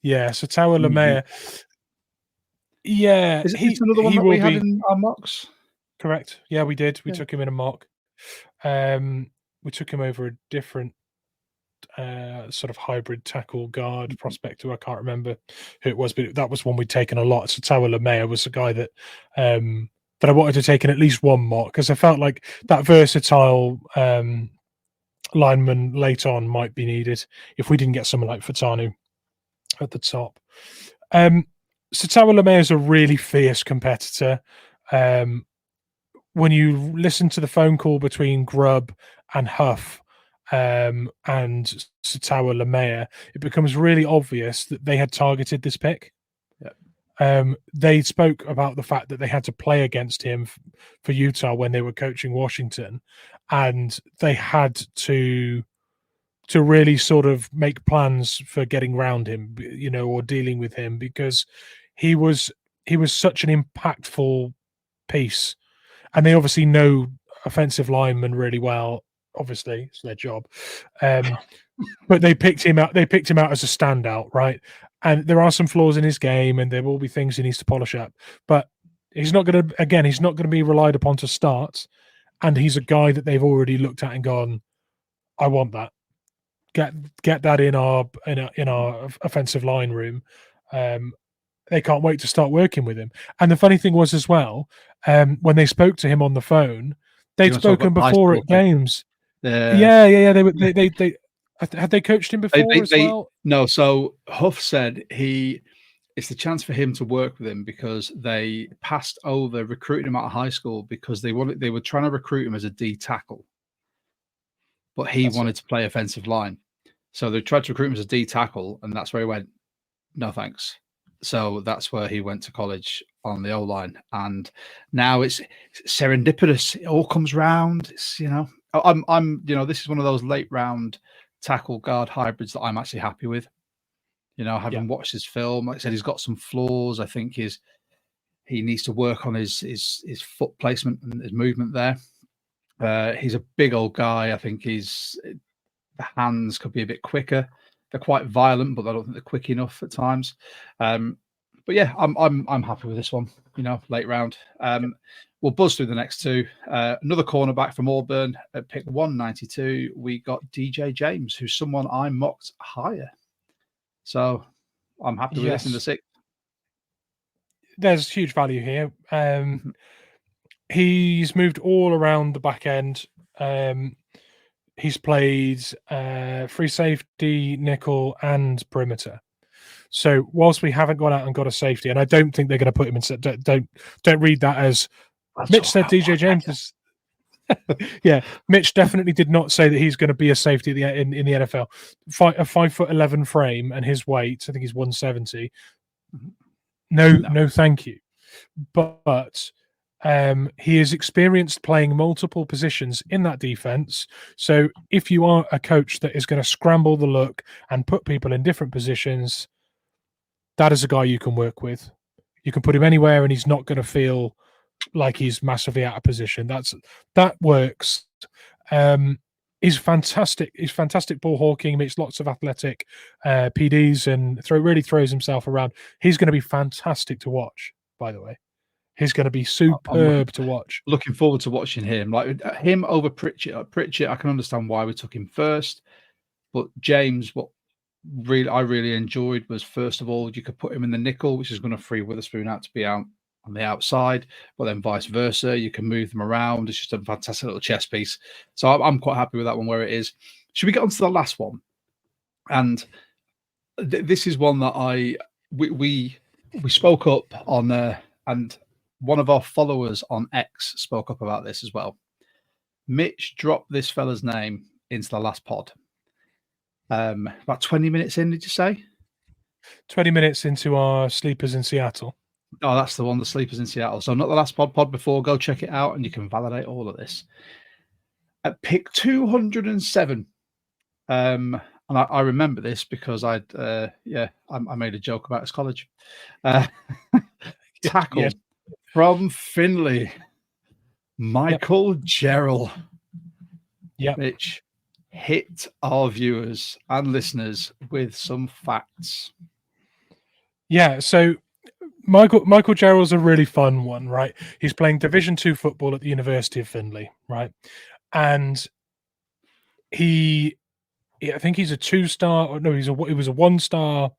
Yeah, Satoa Lamea. Yeah, is it another one that we had in our mocks? Correct. Yeah, we did. We took him in a mock. We took him over a different sort of hybrid tackle guard prospect who I can't remember who it was, but that was one we'd taken a lot. So Tawa Lamea was a guy that I wanted to take in at least one mock, because I felt like that versatile lineman late on might be needed if we didn't get someone like Fatanu at the top. So Tawa Lamea is a really fierce competitor. When you listen to the phone call between Grubb and Huff and Satawa Lamea, it becomes really obvious that they had targeted this pick. They spoke about the fact that they had to play against him for Utah when they were coaching Washington, and they had to really sort of make plans for getting around him, or dealing with him, because he was such an impactful piece. And they obviously know offensive linemen really well. Obviously, it's their job. But they picked him out. They picked him out as a standout, right? And there are some flaws in his game, and there will be things he needs to polish up. But he's not going to be relied upon to start. And he's a guy that they've already looked at and gone, I want that. Get that in our offensive line room. They can't wait to start working with him. And the funny thing was as well, when they spoke to him on the phone, they'd spoken before at games. Yeah. They had they coached him before as well? No. So Huff said it's the chance for him to work with him, because they passed over recruiting him out of high school because they were trying to recruit him as a D tackle, but he wanted to play offensive line. So they tried to recruit him as a D tackle, and that's where he went, no thanks. So that's where he went to college on the O-line. And now it's serendipitous. It all comes round. It's, I'm this is one of those late round tackle guard hybrids that I'm actually happy with. Having watched his film, like I said, he's got some flaws. I think he needs to work on his foot placement and his movement there. He's a big old guy. I think the hands could be a bit quicker. They're quite violent, but I don't think they're quick enough at times. But yeah, I'm happy with this one. Late round. We'll buzz through the next two. Another cornerback from Auburn at pick 192. We got DJ James, who's someone I mocked higher. So I'm happy with this in the 6th. There's huge value here. He's moved all around the back end. He's played free safety, nickel, and perimeter. So whilst we haven't gone out and got a safety, and I don't think they're going to put him in. Don't read that as Mitch said. DJ James is. Yeah, Mitch definitely did not say that he's going to be a safety in the NFL. A 5'11" frame and his weight, I think he's 170. No, thank you. But he is experienced playing multiple positions in that defense. So if you are a coach that is going to scramble the look and put people in different positions, that is a guy you can work with. You can put him anywhere and he's not going to feel like he's massively out of position. That works. He's fantastic. He's fantastic ball hawking. He makes lots of athletic PDs and really throws himself around. He's going to be fantastic to watch, by the way. He's going to be superb to watch. Looking forward to watching him. Like him over Pritchett. Pritchett, I can understand why we took him first. But James, what I really enjoyed was, first of all, you could put him in the nickel, which is going to free Witherspoon out to be out on the outside, but then vice versa. You can move them around. It's just a fantastic little chess piece. So I'm quite happy with that one where it is. Should we get on to the last one? And this is one that we spoke up on, and one of our followers on X spoke up about this as well. Mitch dropped this fella's name into the last pod. About 20 minutes in, did you say? 20 minutes into our Sleepers in Seattle. Oh, that's the one, the Sleepers in Seattle. So not the last pod before. Go check it out and you can validate all of this. At pick 207, and I remember this because I made a joke about his college. Tackle from Finley, Michael Gerald. Yeah, Mitch, hit our viewers and listeners with some facts. Yeah, so Michael Gerald's a really fun one, right? He's playing Division II football at the University of Findlay, right? And I think he's a 2-star, or no, he was a 1-star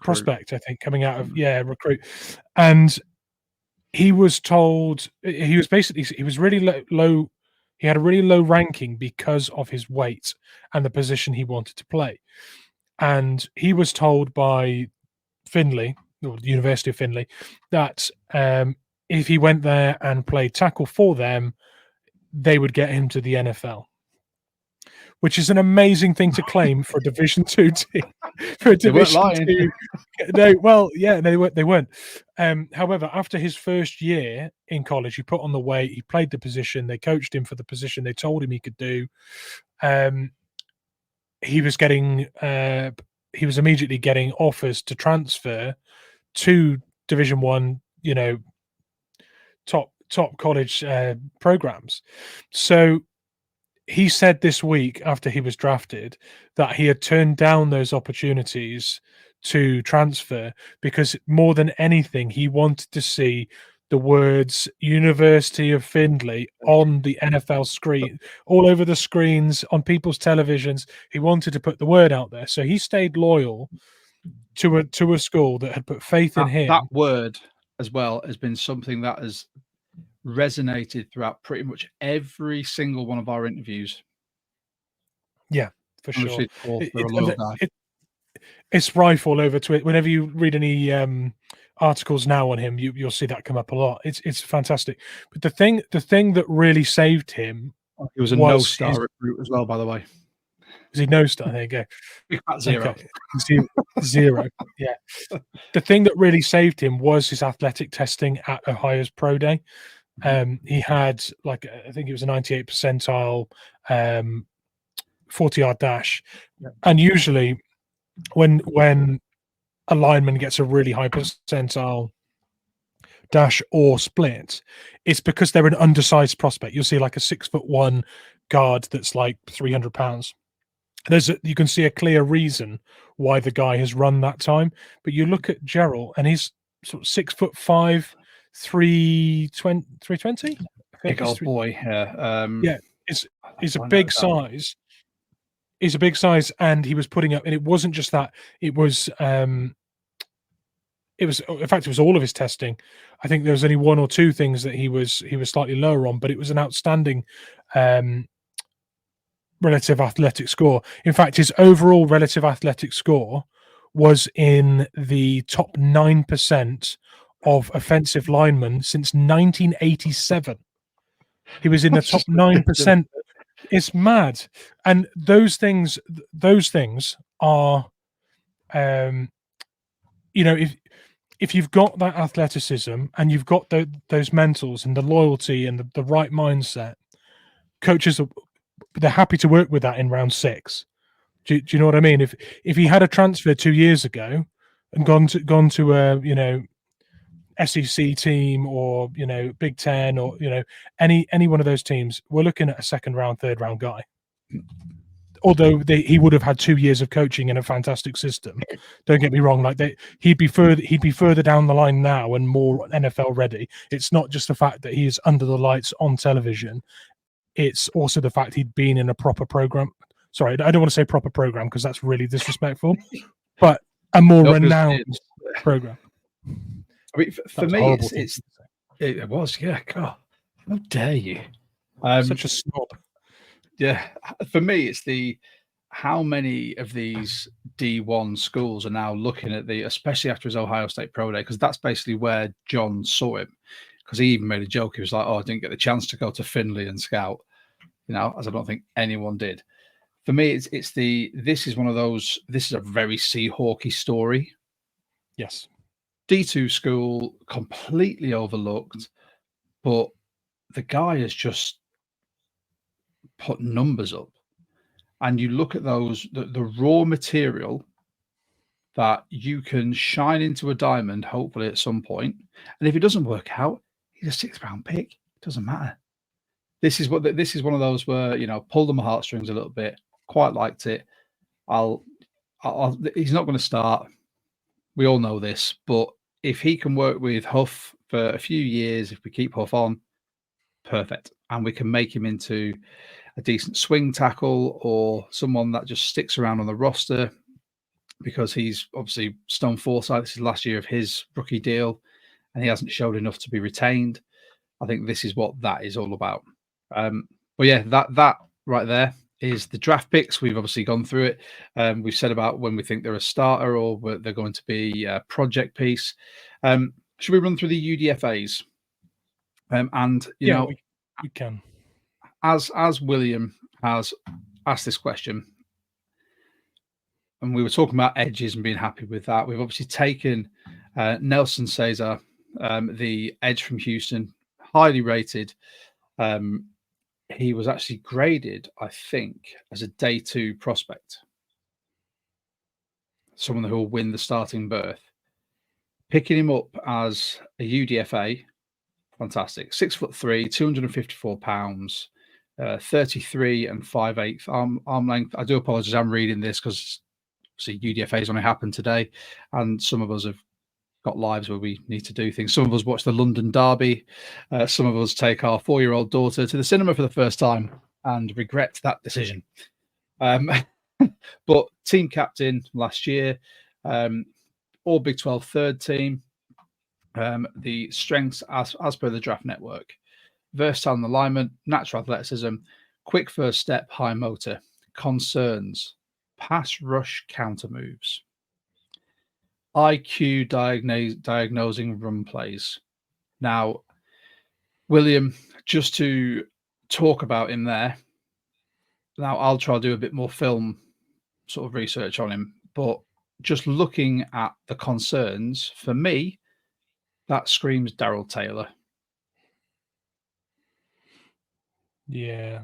prospect, I think, coming out of recruit. And he was told he was really low. He had a really low ranking because of his weight and the position he wanted to play. And he was told by Findlay, or the University of Findlay, that if he went there and played tackle for them, they would get him to the NFL, which is an amazing thing to claim for a Division II team. For a Division II, they weren't. However, after his first year in college, he put on the weight. He played the position. They coached him for the position they told him he could do. He was immediately getting offers to transfer to Division I, top college programs. So he said this week after he was drafted that he had turned down those opportunities to transfer because more than anything, he wanted to see the words University of Findlay on the NFL screen, all over the screens, on people's televisions. He wanted to put the word out there. So he stayed loyal to a school that had put faith in him. That word as well has been something that has resonated throughout pretty much every single one of our interviews. Yeah, for sure. It's rife all over Twitter. Whenever you read any articles now on him, you'll see that come up a lot. It's fantastic. But the thing that really saved him, he was a no-star recruit as well, by the way. Was he no-star? There you go. Big fat zero. Okay. Zero. Yeah. The thing that really saved him was his athletic testing at Ohio's Pro Day. He had I think it was a 98th percentile 40-yard dash. Yeah. And usually when a lineman gets a really high percentile dash or split, it's because they're an undersized prospect. You'll see like a 6'1" guard that's like 300 pounds. You can see a clear reason why the guy has run that time. But you look at Gerald and he's sort of 6'5", 320. Big old boy. Yeah, he's a big size. He's a big size, and he was putting up, and it wasn't just that. It was in fact, it was all of his testing. I think there was only one or two things that he was slightly lower on, but it was an outstanding relative athletic score. In fact, his overall relative athletic score was in the top 9% of offensive linemen since 1987. He was in the top 9%. It's mad. And those things are, if you've got that athleticism and you've got those mentals and the loyalty and the right mindset, coaches they're happy to work with that in round 6. Do you know what I mean? If he had a transfer 2 years ago and gone to a SEC team or Big Ten or any one of those teams, we're looking at a second round, third round guy. Although he would have had 2 years of coaching in a fantastic system. Don't get me wrong; he'd be further down the line now and more NFL ready. It's not just the fact that he is under the lights on television. It's also the fact he'd been in a proper program. Sorry, I don't want to say proper program because that's really disrespectful, but a more renowned program. I mean, for me, it was, yeah. God, how dare you? Such a snob. Yeah, for me, it's how many of these D1 schools are now looking at especially after his Ohio State Pro Day, because that's basically where John saw him. Because he even made a joke. He was like, "Oh, I didn't get the chance to go to Findlay and scout," as I don't think anyone did. For me, this is one of those. This is a very Seahawky story. Yes. D2 school, completely overlooked, but the guy has just put numbers up. And you look at the raw material that you can shine into a diamond, hopefully at some point. And if it doesn't work out, he's a 6th round pick. It doesn't matter. This is one of those where, pulled on my heartstrings a little bit. Quite liked it. He's not going to start. We all know this, but if he can work with Huff for a few years, if we keep Huff on, perfect. And we can make him into a decent swing tackle or someone that just sticks around on the roster, because he's obviously Stone Forsythe. This is last year of his rookie deal, and he hasn't showed enough to be retained. I think this is what that is all about. But yeah, that right there is the draft picks. We've obviously gone through it. We've said about when we think they're a starter or they're going to be a project piece. Should we run through the UDFAs? We can. As William has asked this question, and we were talking about edges and being happy with that, we've obviously taken Nelson Cesar, the edge from Houston, highly rated. He was actually graded, I think, as a day 2 prospect, someone who will win the starting berth. Picking him up as a UDFA, fantastic. 6'3", 254 pounds, 33 and 5/8 arm length. I do apologize. I'm reading this because UDFA's only happened today, and some of us have got lives where we need to do things. Some of us watch the London Derby. Some of us take our 4-year-old daughter to the cinema for the first time and regret that decision. But team captain last year, all Big 12 third team. The strengths as per the Draft Network: versatile in alignment, natural athleticism, quick first step, high motor. Concerns: pass rush counter moves, IQ diagnosing run plays. Now, William, just to talk about him there, now I'll try to do a bit more film sort of research on him, but just looking at the concerns, for me, that screams Darrell Taylor. Yeah,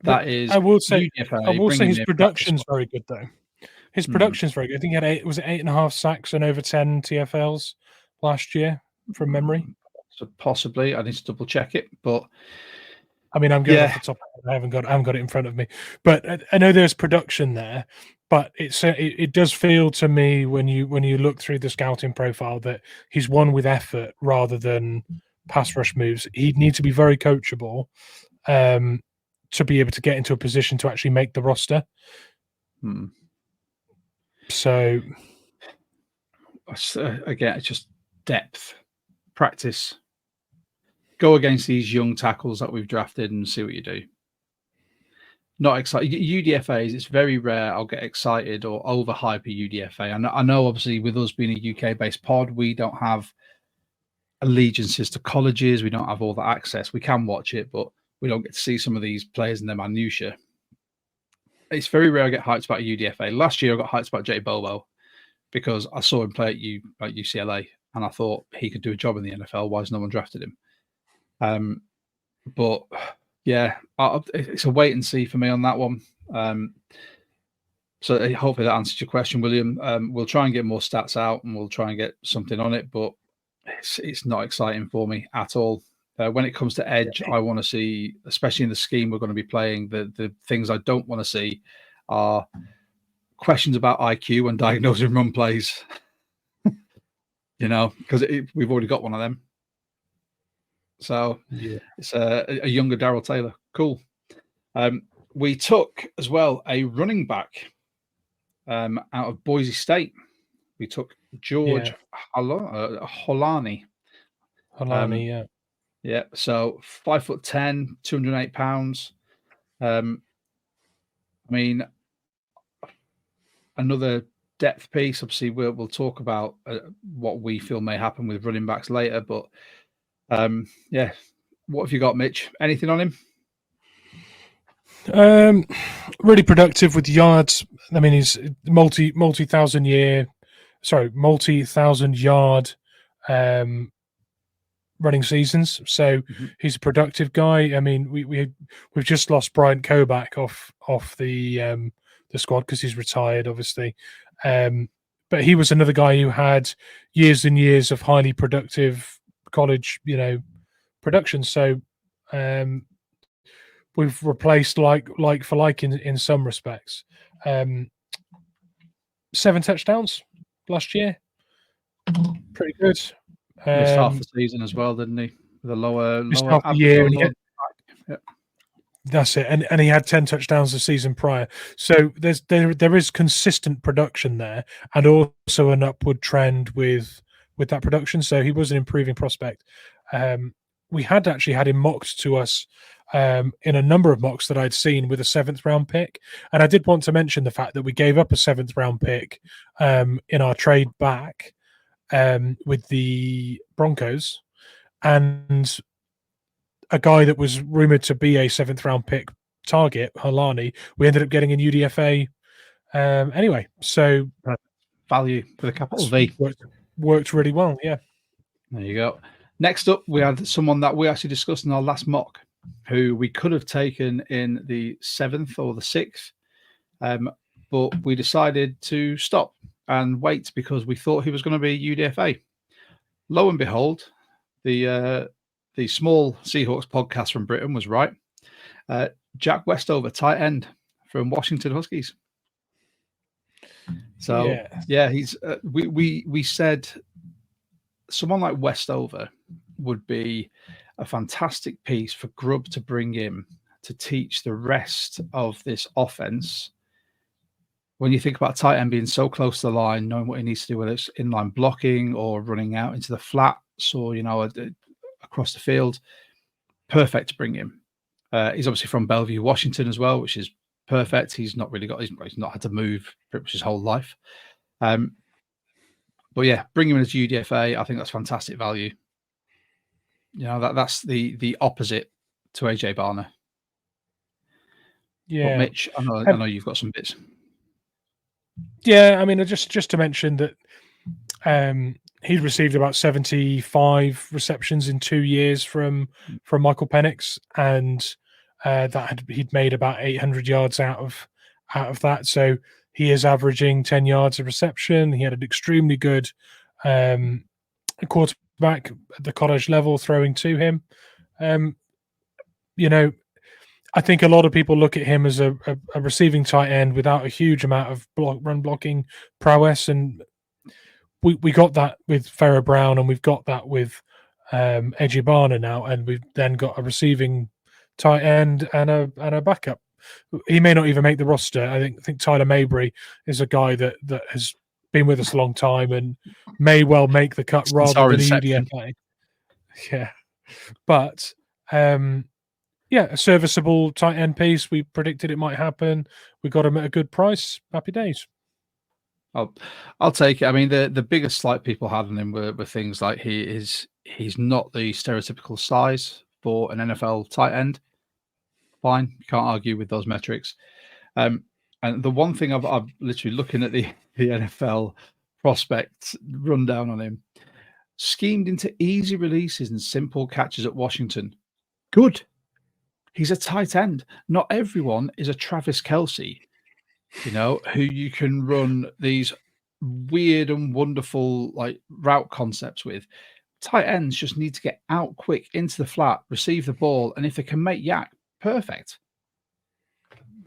That is I will say UDFA, his bringing in practice production's squad. very good though. His production's very good. I think he had 8.5 sacks and over 10 TFLs last year from memory. So possibly, I need to double check it, but I mean, I'm going off the top of my head. I haven't got it in front of me, but I know there's production there. But it does feel to me when you look through the scouting profile that he's one with effort rather than pass rush moves. He'd need to be very coachable to be able to get into a position to actually make the roster. So again, it's just depth, practice. Go against these young tackles that we've drafted and see what you do. Not excited. UDFAs, it's very rare I'll get excited or overhype a UDFA. I know, obviously, with us being a UK-based pod, we don't have allegiances to colleges. We don't have all the access. We can watch it, but we don't get to see some of these players in their minutiae. It's very rare I get hyped about a UDFA. Last year, I got hyped about Jay Bobo because I saw him play at UCLA, and I thought he could do a job in the NFL. Why has no one drafted him? But yeah, it's a wait and see for me on that one. So hopefully that answers your question, William. We'll try and get more stats out and we'll try and get something on it, but it's not exciting for me at all. When it comes to edge, I want to see, especially in the scheme we're going to be playing, the things I don't want to see are questions about IQ and diagnosing run plays. Because we've already got one of them. So yeah, it's a younger Darrell Taylor. Cool. We took as well a running back out of Boise State. We took George Holani. Holani, yeah. Yeah, so 5'10", 208 pounds. I mean, another depth piece. Obviously, we'll talk about what we feel may happen with running backs later, but yeah, what have you got, Mitch? Anything on him? Really productive with yards. I mean, he's multi-thousand yard running seasons. So he's a productive guy. I mean, we've just lost Brian Koback off the squad because he's retired, obviously. But he was another guy who had years and years of highly productive college, production. So we've replaced like for like in some respects. 7 touchdowns last year, pretty good. Missed half the season as well, didn't he? With a lower half the year. Yeah. That's it, and he had 10 touchdowns the season prior. So there is consistent production there, and also an upward trend with that production. So he was an improving prospect. We had actually had him mocked to us in a number of mocks that I'd seen with a 7th round pick, and I did want to mention the fact that we gave up a 7th round pick in our trade back with the Broncos, and a guy that was rumored to be a 7th round pick target, Holani, we ended up getting in UDFA anyway. So value with a capital V worked really well. Yeah. There you go. Next up, we had someone that we actually discussed in our last mock, who we could have taken in the 7th or the 6th, but we decided to stop and wait because we thought he was going to be UDFA. Lo and behold, the small Seahawks podcast from Britain was right. Jack Westover, tight end from Washington Huskies. So yeah he's we said someone like Westover would be a fantastic piece for Grubb to bring in to teach the rest of this offense. When you think about tight end being so close to the line, knowing what he needs to do, whether it's inline blocking or running out into the flats or across the field, perfect to bring him. He's obviously from Bellevue, Washington as well, which is perfect. He's not had to move pretty much his whole life. But yeah, bring him in as UDFA. I think that's fantastic value. That's the opposite to AJ Barner. Yeah, but Mitch, I know you've got some bits. Yeah, I mean, just to mention that he'd received about 75 receptions in 2 years from Michael Penix, and he'd made about 800 yards out of that. So he is averaging 10 yards of reception. He had an extremely good quarterback at the college level throwing to him. I think a lot of people look at him as a receiving tight end without a huge amount of run blocking prowess, and we got that with Farrah Brown, and we've got that with Ejibana now, and we've then got a receiving tight end and a backup. He may not even make the roster. I think Tyler Mabry is a guy that has been with us a long time and may well make the cut rather than a UDFA. Yeah, but a serviceable tight end piece. We predicted it might happen. We got him at a good price. Happy days. I'll take it. I mean, the biggest slight people had on him were things like he's not the stereotypical size for an NFL tight end. Fine, you can't argue with those metrics. And the one thing I've literally looking at the NFL prospect rundown on him, schemed into easy releases and simple catches at Washington. Good. He's a tight end. Not everyone is a Travis Kelce, who you can run these weird and wonderful like route concepts with. Tight ends just need to get out quick into the flat, receive the ball, and if they can make yak, perfect.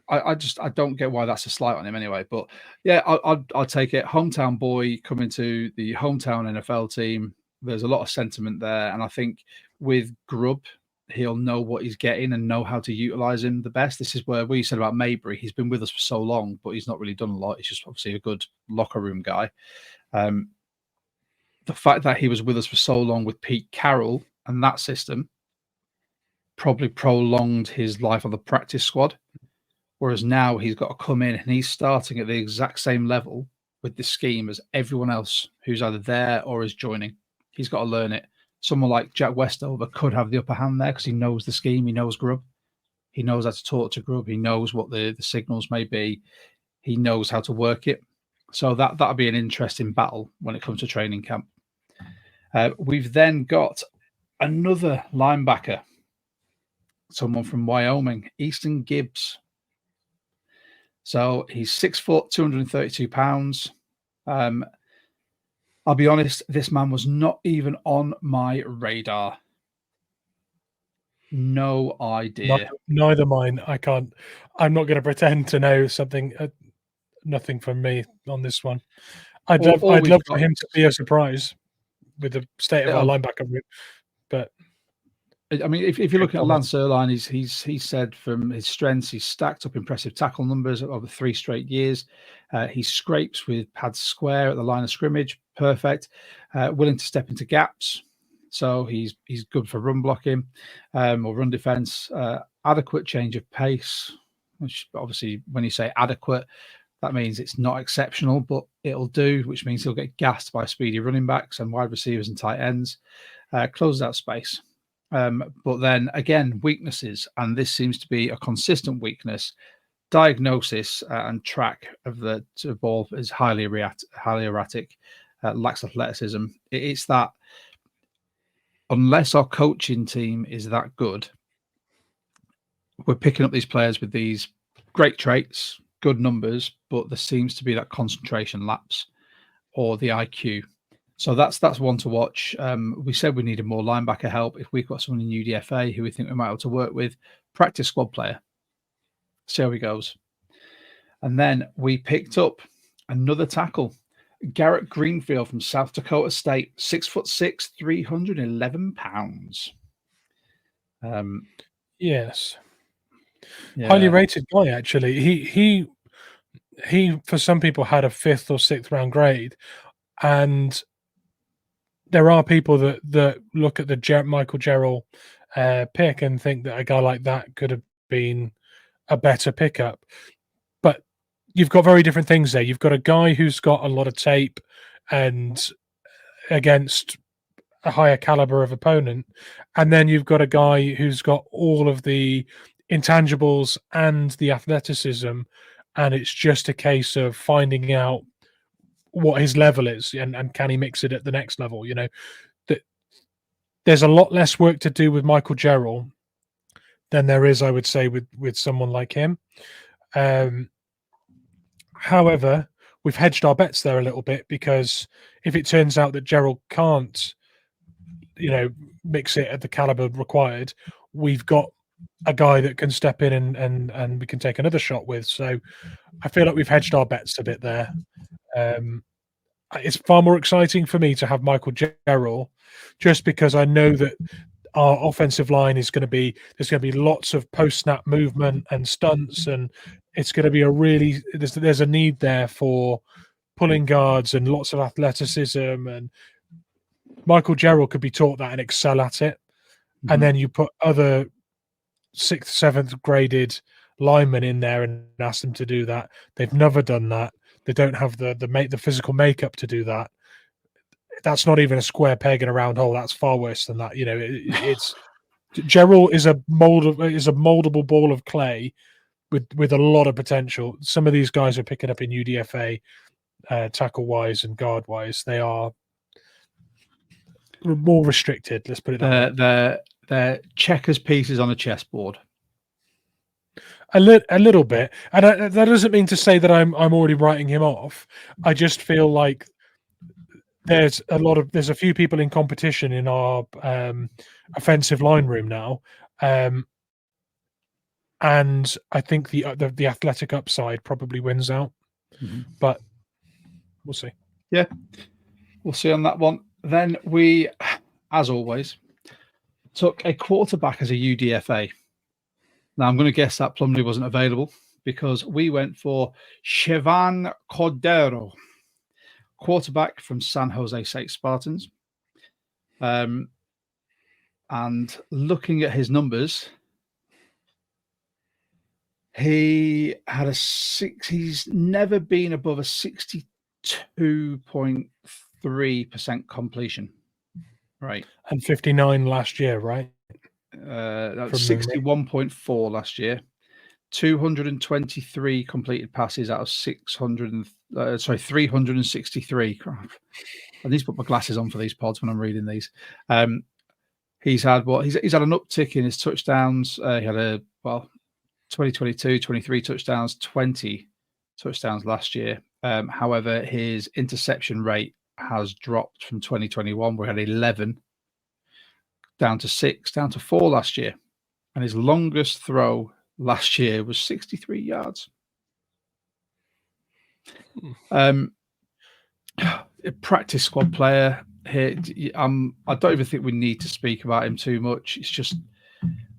I don't get why that's a slight on him anyway. But yeah, I'll take it. Hometown boy coming to the hometown NFL team. There's a lot of sentiment there, and I think with Grubb, he'll know what he's getting and know how to utilize him the best. This is where we said about Mabry. He's been with us for so long, but he's not really done a lot. He's just obviously a good locker room guy. The fact that he was with us for so long with Pete Carroll and that system probably prolonged his life on the practice squad. Whereas now he's got to come in and he's starting at the exact same level with the scheme as everyone else who's either there or is joining. He's got to learn it. Someone like Jack Westover could have the upper hand there because he knows the scheme. He knows Grubb. He knows how to talk to Grubb. He knows what the signals may be. He knows how to work it. So that'll be an interesting battle when it comes to training camp. We've then got another linebacker, someone from Wyoming, Easton Gibbs. So he's 6 foot, 232 pounds. I'll be honest, this man was not even on my radar. No idea. Neither mine. I'm not going to pretend to know something. Nothing from me on this one. I'd love for him to be a surprise with the state of our linebacker group. But I mean, if you're looking at Lance Erline, he's said from his strengths, he's stacked up impressive tackle numbers over 3 straight years. He scrapes with pads square at the line of scrimmage, perfect. Willing to step into gaps, so he's good for run blocking or run defense. Adequate change of pace, which obviously when you say adequate, that means it's not exceptional, but it'll do, which means he'll get gassed by speedy running backs and wide receivers and tight ends. Closes out space. But then again, weaknesses, and this seems to be a consistent weakness. Diagnosis and track of the ball is highly erratic, lacks athleticism. It's that unless our coaching team is that good, we're picking up these players with these great traits, good numbers, but there seems to be that concentration lapse or the IQ. So that's one to watch. We said we needed more linebacker help. If we've got someone in UDFA who we think we might be able to work with, practice squad player. See how he goes. And then we picked up another tackle, Garrett Greenfield from South Dakota State, 6'6", 311 pounds. Yes, highly rated guy. Actually, he for some people had a 5th or 6th round grade, and there are people that look at the Michael Jarrell pick and think that a guy like that could have been a better pickup. But you've got very different things there. You've got a guy who's got a lot of tape and against a higher caliber of opponent, and then you've got a guy who's got all of the intangibles and the athleticism, and it's just a case of finding out what his level is and can he mix it at the next level. That there's a lot less work to do with Michael Jarrell than there is, I would say, with someone like him. However, we've hedged our bets there a little bit, because if it turns out that Gerald can't, mix it at the caliber required, we've got a guy that can step in and we can take another shot with. So I feel like we've hedged our bets a bit there. It's far more exciting for me to have Michael Gerald, just because I know that our offensive line is going to be, there's going to be lots of post snap movement and stunts, and it's going to be there's a need there for pulling guards and lots of athleticism, and Michael Gerald could be taught that and excel at it. Mm-hmm. And then you put other 6th, 7th graded linemen in there and ask them to do that. They've never done that. They don't have the physical makeup to do that. That's not even a square peg in a round hole. That's far worse than that. It's Gerald is a moldable ball of clay with a lot of potential. Some of these guys are picking up in UDFA, tackle wise and guard wise. They are more restricted. Let's put it that way. They're checkers pieces on a chessboard. A little bit, and that doesn't mean to say that I'm already writing him off. I just feel like there's a few people in competition in our offensive line room now, and I think the athletic upside probably wins out, but we'll see. Yeah, we'll see on that one. Then we, as always, took a quarterback as a UDFA. Now, I'm going to guess that Plumley wasn't available, because we went for Chevan Cordero, quarterback from San Jose State Spartans. And looking at his numbers, he's never been above a 62.3% completion. Right. And 59 last year, right? That was 61.4 last year. 223 completed passes out of 363. I need to put my glasses on for these pods when I'm reading these. He's had he's had an uptick in his touchdowns. He had 2022, 23 touchdowns, 20 touchdowns last year. However, his interception rate has dropped from 2021, where he had 11, down to 6, down to 4 last year. And his longest throw last year was 63 yards. A practice squad player here. I don't even think we need to speak about him too much. It's just,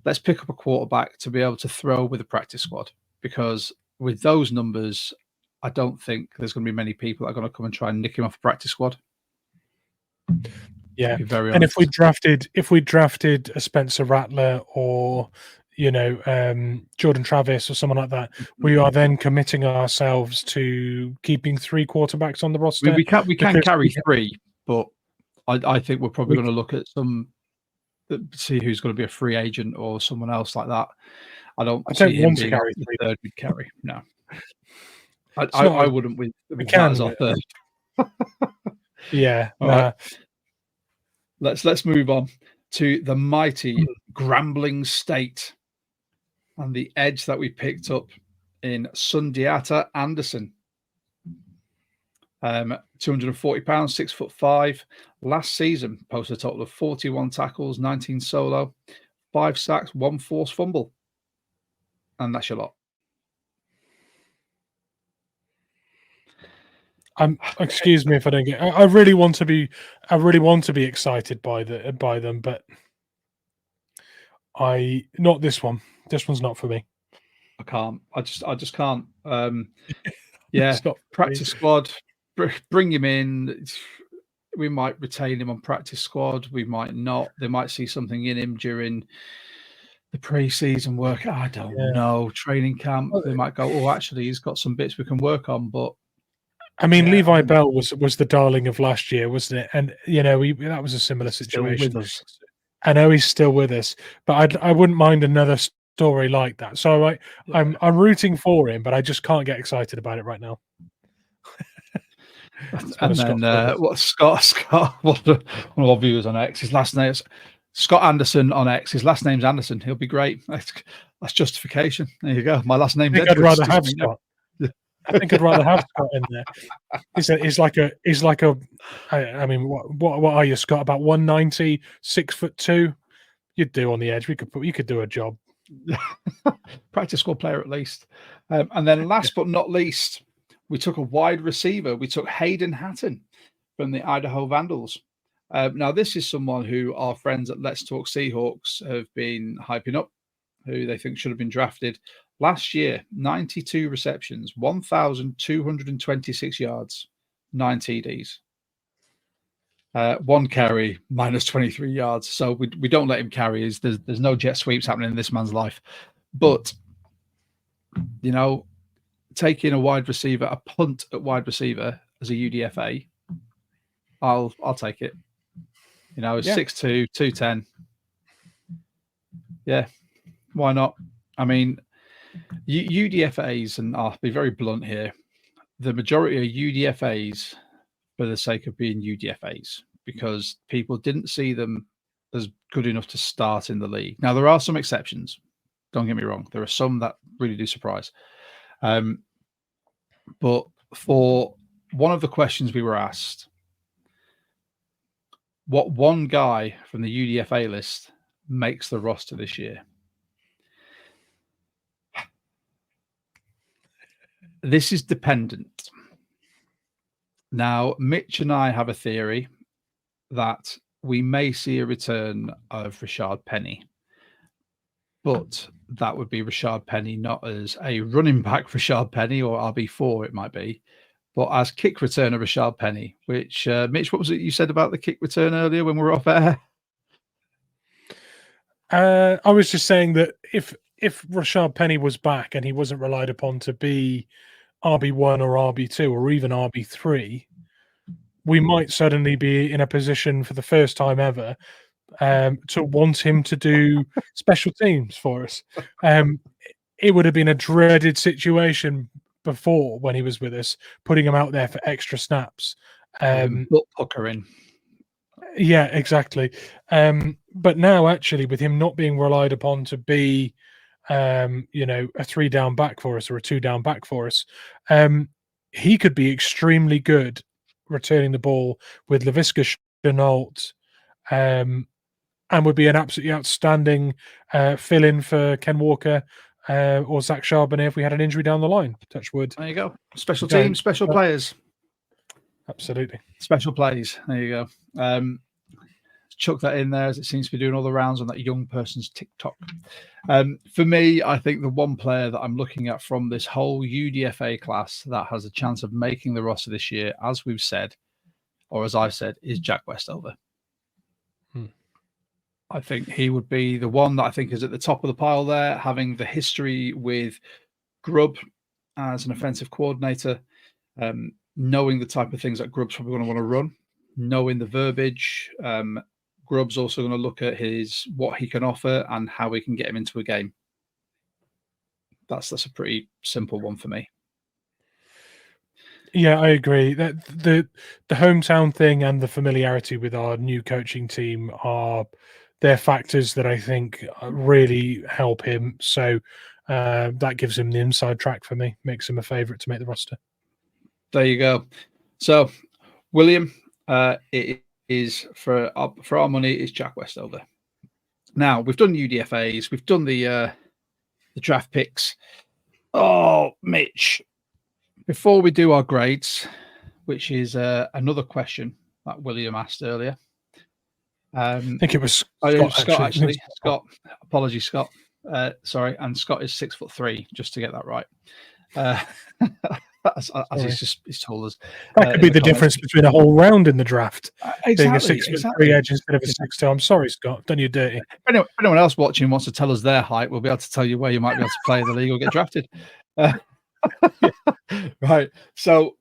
let's pick up a quarterback to be able to throw with a practice squad, because with those numbers, I don't think there's going to be many people that are going to come and try and nick him off a practice squad. Yeah, and if we drafted a Spencer Rattler or Jordan Travis or someone like that, we are then committing ourselves to keeping 3 quarterbacks on the roster. We can carry 3, but I think we're probably going to look at see who's going to be a free agent or someone else like that. I don't see him being the third we'd carry. No, I wouldn't with that as our third. Yeah. Right. Let's move on to the mighty Grambling State and the edge that we picked up in Sundiata Anderson. 240 pounds, 6'5". Last season posted a total of 41 tackles, 19 solo, 5 sacks, 1 forced fumble, and that's your lot. Excuse me if I don't get. I really want to be excited by them, but not this one. This one's not for me. I can't. I just can't. Yeah, practice squad. Bring him in. We might retain him on practice squad. We might not. They might see something in him during the pre-season work. I don't know. Training camp. They might go, oh, actually, he's got some bits we can work on, but. I mean, Levi Bell was the darling of last year, wasn't it? And that was a similar situation. I know he's still with us, but I wouldn't mind another story like that. So I'm rooting for him, but I just can't get excited about it right now. And then Scott, one of our viewers on X, his last name is Scott Anderson on X. His last name's Anderson. He'll be great. That's justification. There you go. My last name's I think I'd Edwards. rather have Scott. I think I'd rather have Scott in there. He's like a. I mean, what are you, Scott? About 190, 6'2". You'd do on the edge. You could do a job. Practice squad player at least. And then last but not least, we took a wide receiver. We took Hayden Hatton from the Idaho Vandals. Now, this is someone who our friends at Let's Talk Seahawks have been hyping up, who they think should have been drafted. Last year, 92 receptions, 1,226 yards, 9 TDs. 1 carry, minus 23 yards. So we don't let him carry. There's no jet sweeps happening in this man's life. But, you know, taking a wide receiver, a punt at wide receiver as a UDFA, I'll take it. You know, 6'2", 210. Yeah, why not? I mean, UDFAs, and I'll be very blunt here, the majority are UDFAs for the sake of being UDFAs because people didn't see them as good enough to start in the league. Now, there are some exceptions. Don't get me wrong. There are some that really do surprise. But for one of the questions we were asked, what one guy from the UDFA list makes the roster this year? This is dependent. Now, Mitch and I have a theory that we may see a return of Rashard Penny, but that would be Rashard Penny not as a running back Rashard Penny or RB4 it might be, but as kick returner Rashard Penny, which, Mitch, what was it you said about the kick return earlier when we were off air? I was just saying that if Rashard Penny was back and he wasn't relied upon to be RB1 or RB2 or even RB3, we might suddenly be in a position for the first time ever to want him to do special teams for us. It would have been a dreaded situation before when he was with us, putting him out there for extra snaps. Butt puckering. Yeah, exactly. But now, actually, with him not being relied upon to be, a 3-down back for us or a 2-down back for us, he could be extremely good returning the ball with Laviska Shenault, and would be an absolutely outstanding fill-in for Ken Walker or Zach Charbonnet if we had an injury down the line. Touch wood. There you go. Special teams, special players. Absolutely. Special plays. There you go. Chuck that in there as it seems to be doing all the rounds on that young person's TikTok. For me, I think the one player that I'm looking at from this whole UDFA class that has a chance of making the roster this year, as we've said, or as I've said, is Jack Westover. I think he would be the one that I think is at the top of the pile there, having the history with Grubb as an offensive coordinator, knowing the type of things that Grubb's probably going to want to run, knowing the verbiage. Grubb's also going to look at what he can offer and how we can get him into a game. That's a pretty simple one for me. Yeah, I agree. That the hometown thing and the familiarity with our new coaching team they're factors that I think really help him. So that gives him the inside track for me, makes him a favourite to make the roster. There you go. So, William, it is for our money is Jack Westover. Now we've done UDFAs, we've done the draft picks. Oh, Mitch, before we do our grades, which is another question that William asked earlier. I think it was Scott actually. Scott, apologies, Scott. Sorry, and Scott is 6'3", just to get that right. As he's told us. That could be the difference between a whole round in the draft. Being a 6'3" edge instead of a 6'2". I'm sorry, Scott. I've done you dirty. If anyone else watching wants to tell us their height, we'll be able to tell you where you might be able to play in the league or get drafted. Right. So,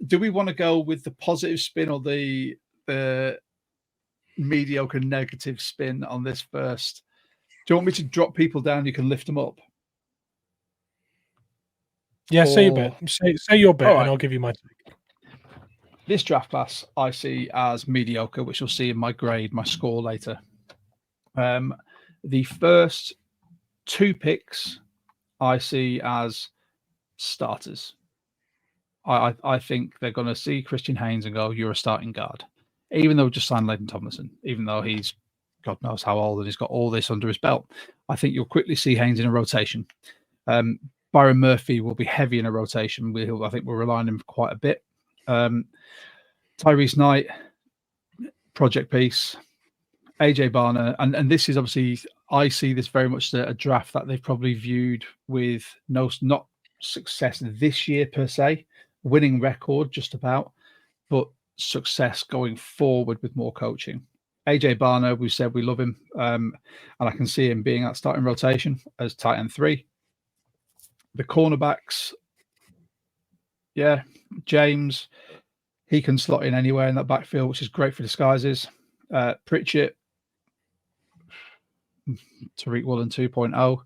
do we want to go with the positive spin or the mediocre negative spin on this first? Do you want me to drop people down? You can lift them up. Yeah, say your bet. Say your bet, right, and I'll give you my take. This draft class I see as mediocre, which you'll see in my grade, my score later. The first 2 picks I see as starters. I think they're going to see Christian Haynes and go, "You're a starting guard," even though we just signed Leighton Tomlinson, even though he's God knows how old and he's got all this under his belt. I think you'll quickly see Haynes in a rotation. Byron Murphy will be heavy in a rotation. I think we're relying on him quite a bit. Tyrese Knight, project piece. AJ Barner, and this is obviously, I see this very much a draft that they've probably viewed with not success this year per se, winning record just about, but success going forward with more coaching. AJ Barner, we said we love him, and I can see him being at starting rotation as tight end 3. The cornerbacks, yeah, James, he can slot in anywhere in that backfield, which is great for disguises. Pritchett, Tariq Woolen 2.0,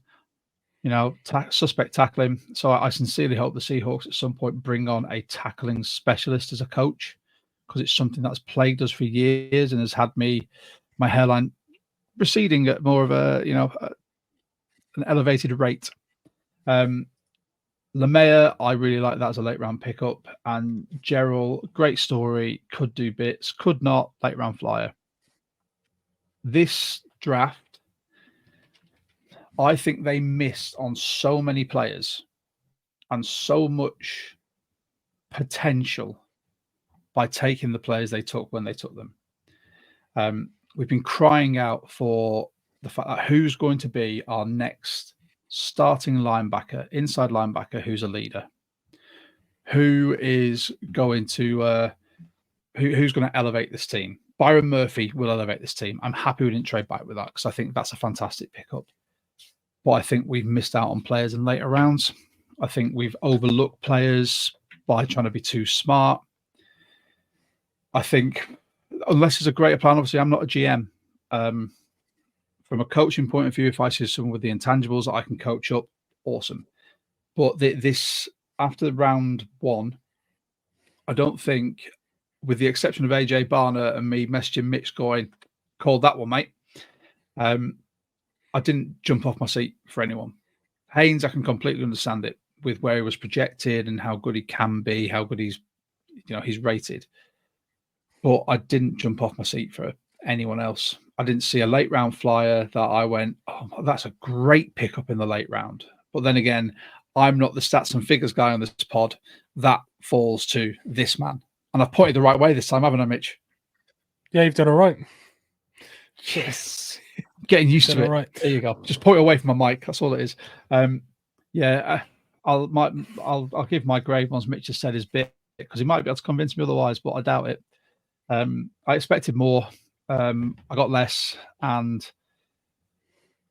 suspect tackling. So I sincerely hope the Seahawks at some point bring on a tackling specialist as a coach, because it's something that's plagued us for years and has had my hairline receding at more of an elevated rate. Lemaya, I really like that as a late round pickup, and Gerald, great story, could do bits, could not, late round flyer. This draft, I think they missed on so many players and so much potential by taking the players they took when they took them. We've been crying out for the fact that who's going to be our next starting linebacker, inside linebacker, who's a leader, who is going to who's going to elevate this team. Byron Murphy will elevate this team. I'm happy we didn't trade back with that, because I think that's a fantastic pickup. But I think we've missed out on players in later rounds. I think we've overlooked players by trying to be too smart. I think, unless it's a greater plan, obviously I'm not a GM. From a coaching point of view, if I see someone with the intangibles that I can coach up, awesome. But this, after round 1, I don't think, with the exception of AJ Barner and me messaging Mitch going, "Called that one, mate," I didn't jump off my seat for anyone. Haynes, I can completely understand it with where he was projected and how good he can be, how good he's rated. But I didn't jump off my seat for anyone else. I didn't see a late round flyer that I went, "Oh, that's a great pickup in the late round." But then again, I'm not the stats and figures guy on this pod. That falls to this man. And I've pointed the right way this time, haven't I, Mitch? Yeah, you've done all right. Yes. Getting used to it. Right. There you go. Just point away from my mic. That's all it is. I'll give my grade once Mitch has said his bit, because he might be able to convince me otherwise, but I doubt it. I expected more. I got less, and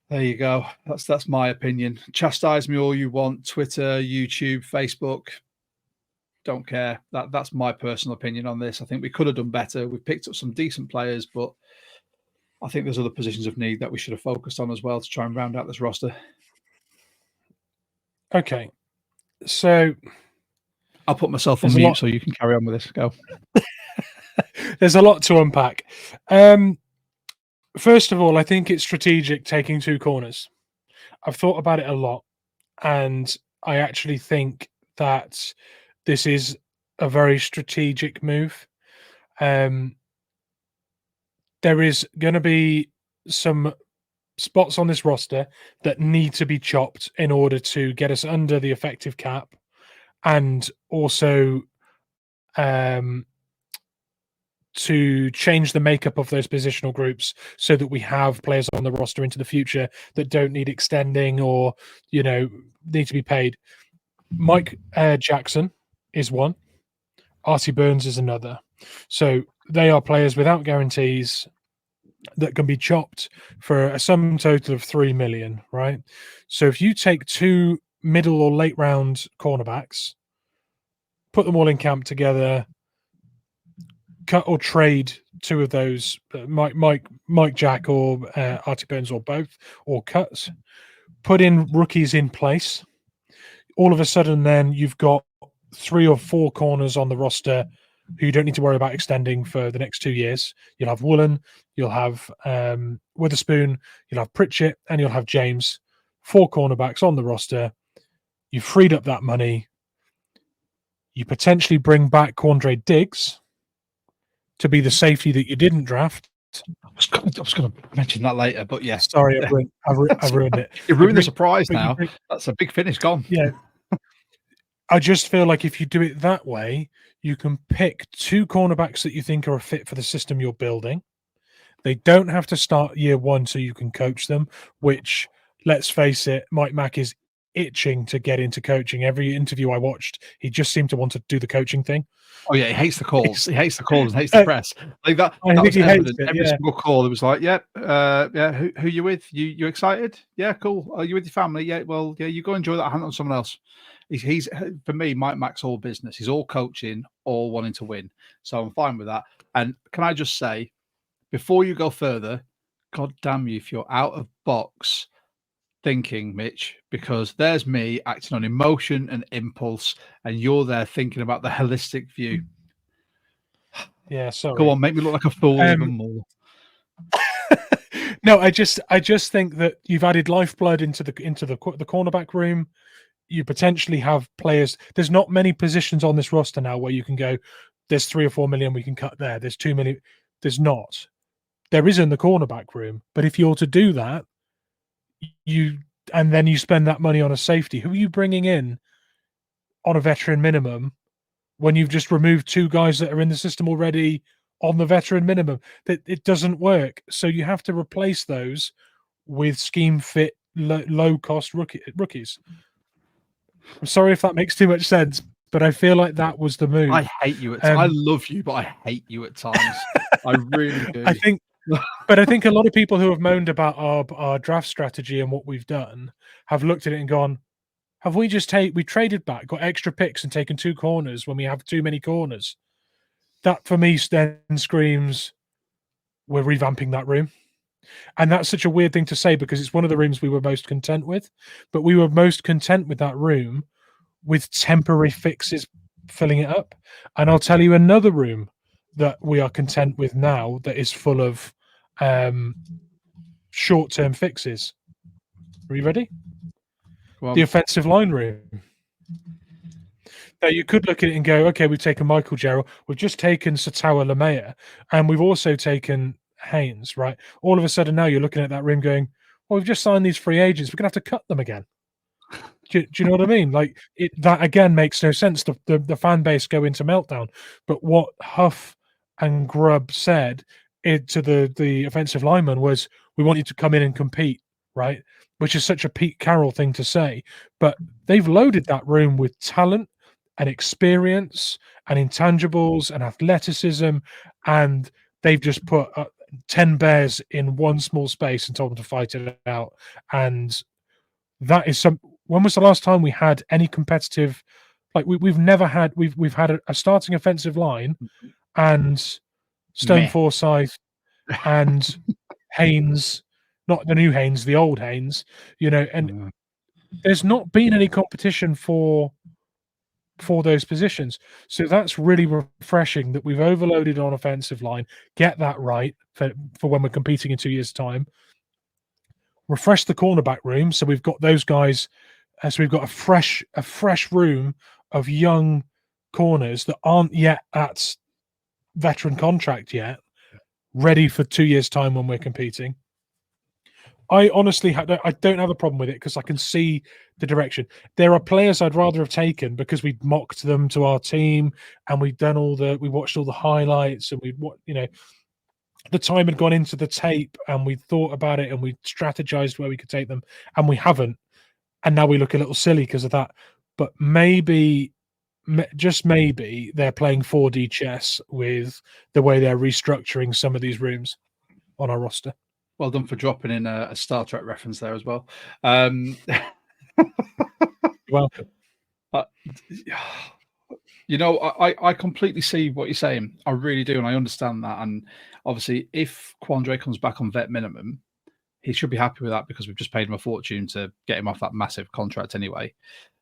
there you go. That's my opinion. Chastise me all you want. Twitter, YouTube, Facebook. Don't care. That's my personal opinion on this. I think we could have done better. We've picked up some decent players, but I think there's other positions of need that we should have focused on as well to try and round out this roster. Okay. So I'll put myself on mute so you can carry on with this. Go. There's a lot to unpack. First of all, I think it's strategic taking 2 corners. I've thought about it a lot, and I actually think that this is a very strategic move. There is going to be some spots on this roster that need to be chopped in order to get us under the effective cap, and also to change the makeup of those positional groups so that we have players on the roster into the future that don't need extending or, need to be paid. Mike Jackson is one. Artie Burns is another. So they are players without guarantees that can be chopped for a sum total of $3 million, right? So if you take 2 middle or late round cornerbacks, put them all in camp together, cut or trade 2 of those, Mike Jack or Artie Burns or both, or cut, put in rookies in place. All of a sudden, then you've got 3 or 4 corners on the roster who you don't need to worry about extending for the next 2 years. You'll have Woolen, you'll have Witherspoon, you'll have Pritchett, and you'll have James. 4 cornerbacks on the roster. You've freed up that money. You potentially bring back Quandre Diggs to be the safety that you didn't draft. I was going to mention that later, but yeah. Sorry, I've ruined it. You ruined the surprise now. Bring, that's a big finish gone. Yeah. I just feel like if you do it that way, you can pick 2 cornerbacks that you think are a fit for the system you're building. They don't have to start year 1 so you can coach them, which, let's face it, Mike Mack is itching to get into coaching. Every interview I watched, he just seemed to want to do the coaching thing. Oh yeah, he hates the calls. He hates the calls and hates the press. Like that. That was evident. Every single call, it was like, "Yep, yeah. Who you with? You excited? Yeah, cool. Are you with your family? Yeah, well, yeah. You go enjoy that hand on someone else." He's for me, Mike Mack's all business. He's all coaching, all wanting to win. So I'm fine with that. And can I just say, before you go further, God damn you if you're out of box thinking, Mitch, because there's me acting on emotion and impulse, and you're there thinking about the holistic view. Yeah, sorry. Go on, make me look like a fool even more. No, I just think that you've added lifeblood into the cornerback room. You potentially have players. There's not many positions on this roster now where you can go, there's 3 or 4 million we can cut there. There's 2 million. There's not. There is in the cornerback room. But if you're to do that, and then you spend that money on a safety, who are you bringing in on a veteran minimum when you've just removed 2 guys that are in the system already on the veteran minimum? That it doesn't work. So you have to replace those with scheme fit, low cost rookies. I'm sorry if that makes too much sense, but I feel like that was the move. I hate you at times. I love you, but I hate you at times. I really do. I think a lot of people who have moaned about our draft strategy and what we've done have looked at it and gone, have we traded back, got extra picks and taken 2 corners when we have too many corners? That for me then screams we're revamping that room. And that's such a weird thing to say because it's one of the rooms we were most content with, but we were most content with that room with temporary fixes filling it up. And I'll tell you another room that we are content with now that is full of short-term fixes. Are you ready? The offensive line room. Now, you could look at it and go, okay, we've taken Michael Jarrell, we've just taken Satawa Lamea, and we've also taken Haynes, right? All of a sudden now you're looking at that room going, well, we've just signed these free agents. We're going to have to cut them again. Do you know what I mean? Like that again makes no sense. The fan base go into meltdown. But what Huff and Grubb said to the offensive lineman was, we want you to come in and compete, right? Which is such a Pete Carroll thing to say. But they've loaded that room with talent and experience and intangibles and athleticism, and they've just put 10 bears in one small space and told them to fight it out. And that is when was the last time we had any competitive, like we've had a starting offensive line and Stone Forsyth and Haynes, not the new Haynes, the old Haynes, and there's not been any competition for those positions. So that's really refreshing that we've overloaded on offensive line, get that right for when we're competing in 2 years' time. Refresh the cornerback room, so we've got those guys. So we've got a fresh room of young corners that aren't yet at veteran contract yet, ready for 2 years' time when we're competing. I honestly I don't have a problem with it because I can see the direction. There are players I'd rather have taken because we mocked them to our team and we watched all the highlights and the time had gone into the tape and we thought about it and we strategized where we could take them and we haven't. And now we look a little silly because of that. But just maybe they're playing 4D chess with the way they're restructuring some of these rooms on our roster. Well done for dropping in a Star Trek reference there as well. You're welcome. I completely see what you're saying. I really do, and I understand that. And obviously, if Quandre comes back on vet minimum, he should be happy with that because we've just paid him a fortune to get him off that massive contract anyway.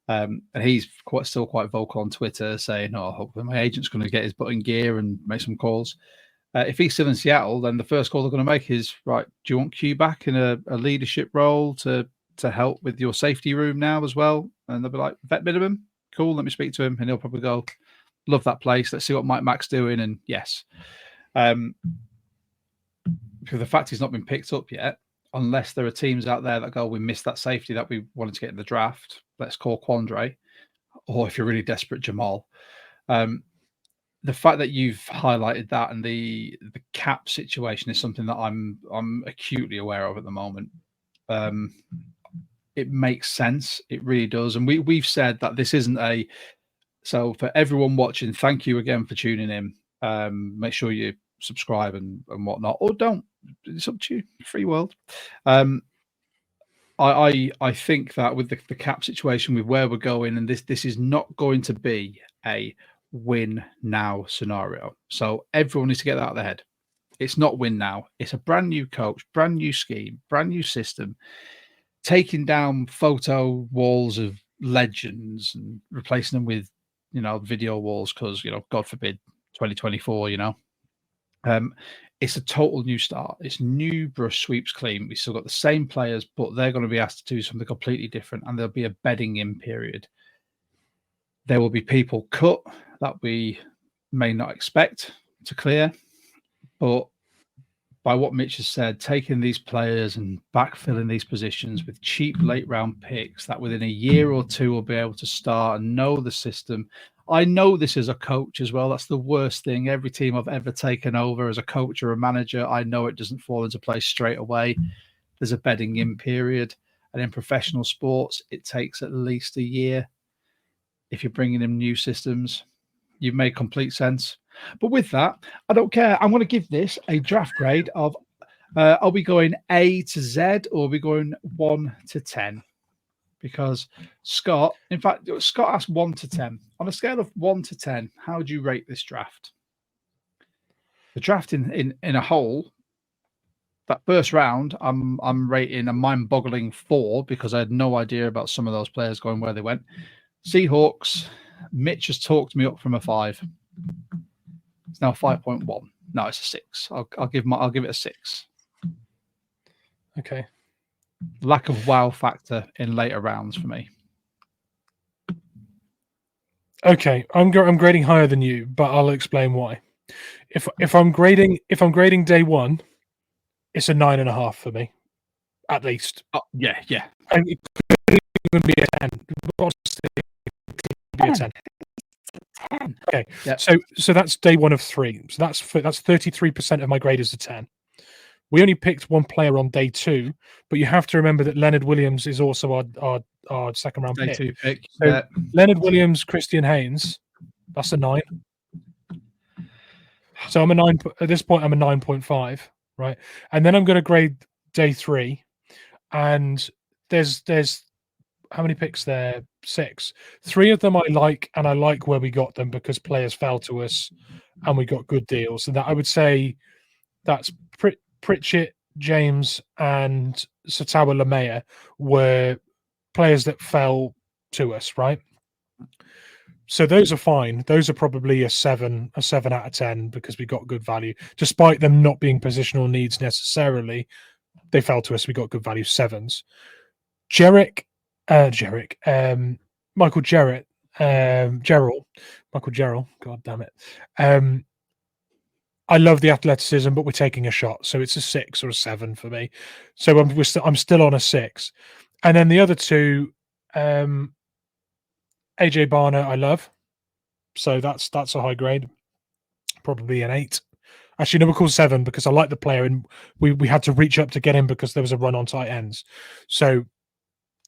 And he's still quite vocal on Twitter saying, "Oh, hopefully my agent's going to get his butt in gear and make some calls." If he's still in Seattle, then the first call they're going to make is, right, do you want Q back in a leadership role to help with your safety room now as well? And they'll be like, vet minimum? Cool, let me speak to him. And he'll probably go, love that place. Let's see what Mike Mack's doing. And yes. Because the fact he's not been picked up yet, unless there are teams out there that go, we missed that safety that we wanted to get in the draft, let's call Quandre. Or if you're really desperate, Jamal. The fact that you've highlighted that and the cap situation is something that I'm acutely aware of at the moment. It makes sense. It really does. And we've said that this isn't so for everyone watching, thank you again for tuning in. Make sure you subscribe and whatnot, or don't. It's up to you. Free world. I think that with the cap situation, with where we're going, and this is not going to be a win now scenario. So everyone needs to get that out of their head. It's not win now. It's a brand new coach, brand new scheme, brand new system, taking down photo walls of legends and replacing them with, video walls because, God forbid, 2024, it's a total new start. It's new brush sweeps clean. We still got the same players, but they're going to be asked to do something completely different, and there'll be a bedding in period. There will be people cut that we may not expect to clear, but by what Mitch has said, taking these players and backfilling these positions with cheap late round picks that within a year or two will be able to start and know the system. I know this as a coach as well. That's the worst thing. Every team I've ever taken over as a coach or a manager, I know it doesn't fall into place straight away. There's a bedding in period. And in professional sports, it takes at least a year. If you're bringing in new systems, you've made complete sense. But with that, I don't care. I'm going to give this a draft grade of, are we going A to Z or are we going 1 to 10? Because Scott asked 1 to 10. On a scale of 1 to 10, how do you rate this draft? The draft in a whole, that first round, I'm rating a mind-boggling 4 because I had no idea about some of those players going where they went. Seahawks, Mitch has talked me up from a 5. It's now 5.1. No, it's a 6. I'll give it a 6. Okay. Lack of wow factor in later rounds for me. Okay, I'm grading higher than you, but I'll explain why. If I'm grading day one, it's a 9.5 for me, at least. Oh, yeah. And it could even be a 10. Be a 10. 10. Okay, yep. So that's day one of 3. So that's 33% of my grade is a 10. We only picked one player on day 2, but you have to remember that Leonard Williams is also our second round day pick. 2 pick. So yeah. Leonard Williams, Christian Haynes, that's a 9. So I'm a 9 at this point. I'm a 9.5, right? And then I'm going to grade day 3, and there's how many picks there? 6. 3 of them I like, and I like where we got them because players fell to us, and we got good deals. So that I would say that's Pritchett, James, and Satawa Lamea were players that fell to us, right? So those are fine. Those are probably a 7 out of 10 because we got good value, despite them not being positional needs necessarily. They fell to us. We got good value 7s. Michael Gerald. God damn it. I love the athleticism, but we're taking a shot, so it's a 6 or a 7 for me. So I'm still on a 6, and then the other 2, AJ Barner, I love, so that's a high grade, probably an 8. Actually, no, we'll call 7 because I like the player, and we had to reach up to get him because there was a run on tight ends, so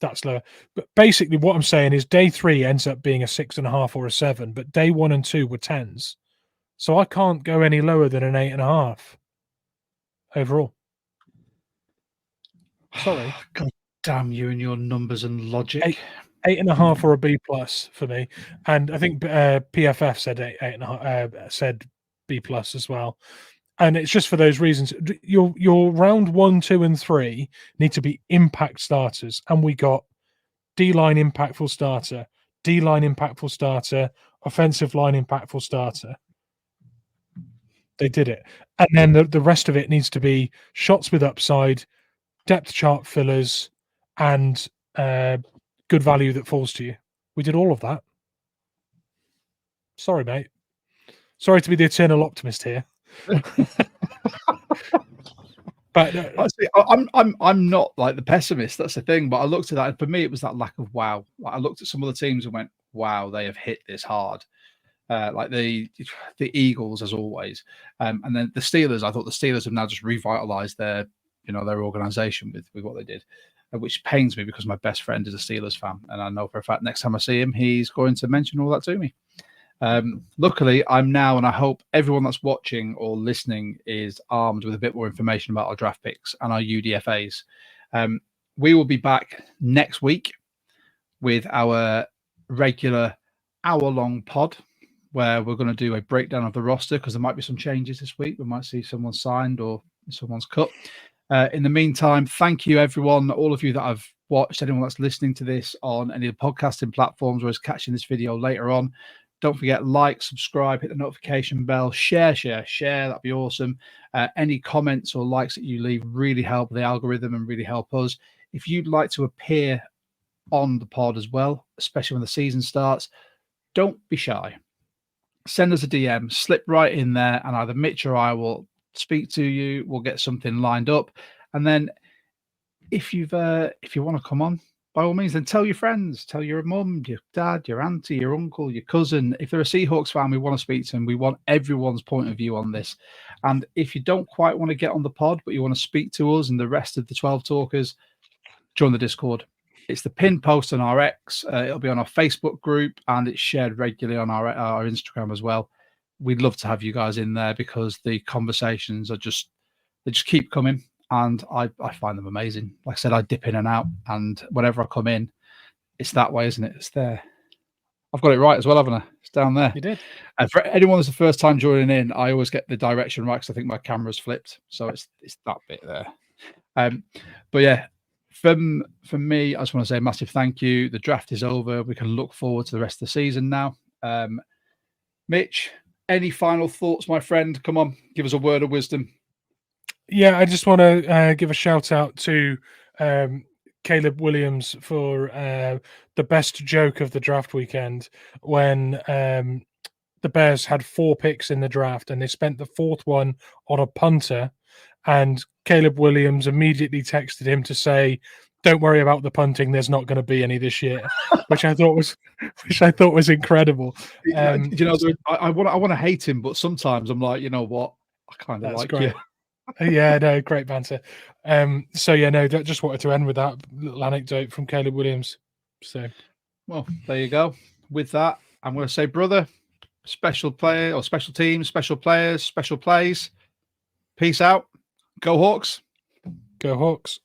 that's lower. But basically, what I'm saying is day 3 ends up being a 6.5 or a 7, but day 1 and 2 were 10s. So I can't go any lower than an 8.5 overall. Sorry. God damn you and your numbers and logic. 8.5 or a B plus for me, and I think PFF said 8.5, said B plus as well. And it's just for those reasons. Your round 1, 2, and 3 need to be impact starters, and we got D-line impactful starter, D-line impactful starter, offensive line impactful starter. They did it. And then the rest of it needs to be shots with upside, depth chart fillers, and good value that falls to you. We did all of that. Sorry, mate. Sorry to be the eternal optimist here. But I'm not like the pessimist. That's the thing. But I looked at that, and for me, it was that lack of wow. Like, I looked at some of the teams and went, "Wow, they have hit this hard." Like the Eagles, as always, and then the Steelers. I thought the Steelers have now just revitalized their organization with what they did, which pains me because my best friend is a Steelers fan, and I know for a fact next time I see him, he's going to mention all that to me. Luckily, I'm now, and I hope everyone that's watching or listening is armed with a bit more information about our draft picks and our UDFAs. We will be back next week with our regular hour-long pod, where we're going to do a breakdown of the roster because there might be some changes this week. We might see someone signed or someone's cut. In the meantime, thank you, everyone, all of you that have watched, anyone that's listening to this on any of the podcasting platforms or is catching this video later on. Don't forget, like, subscribe, hit the notification bell, share. That'd be awesome. Any comments or likes that you leave really help the algorithm and really help us. If you'd like to appear on the pod as well, especially when the season starts, don't be shy. Send us a DM, slip right in there, and either Mitch or I will speak to you. We'll get something lined up. And then if you want to come on, by all means, then tell your friends, tell your mum, your dad, your auntie, your uncle, your cousin. If they're a Seahawks fan, we want to speak to them. We want everyone's point of view on this. And if you don't quite want to get on the pod, but you want to speak to us and the rest of the 12 talkers, join the Discord. It's the pinned post on our X. It'll be on our Facebook group, and it's shared regularly on our Instagram as well. We'd love to have you guys in there because the conversations are just keep coming. And I find them amazing. Like I said, I dip in and out, and whenever I come in, it's that way, isn't it? It's there. I've got it right as well, haven't I? It's down there. You did. And for anyone that's the first time joining in, I always get the direction right because I think my camera's flipped, so it's that bit there. But yeah, from me, I just want to say a massive thank you. The draft is over. We can look forward to the rest of the season now. Mitch, any final thoughts, my friend? Come on, give us a word of wisdom. Yeah, I just want to give a shout out to Caleb Williams for the best joke of the draft weekend when the Bears had 4 picks in the draft and they spent the 4th one on a punter, and Caleb Williams immediately texted him to say, "Don't worry about the punting. There's not going to be any this year," which I thought was incredible. I want to hate him, but sometimes I'm like, you know what, I kind of like great. you. Yeah, no, great banter. So yeah, no, just wanted to end with that little anecdote from Caleb Williams. So, well, there you go. With that, I'm going to say, brother, special player or special teams, special players, special plays. Peace out. Go Hawks. Go Hawks.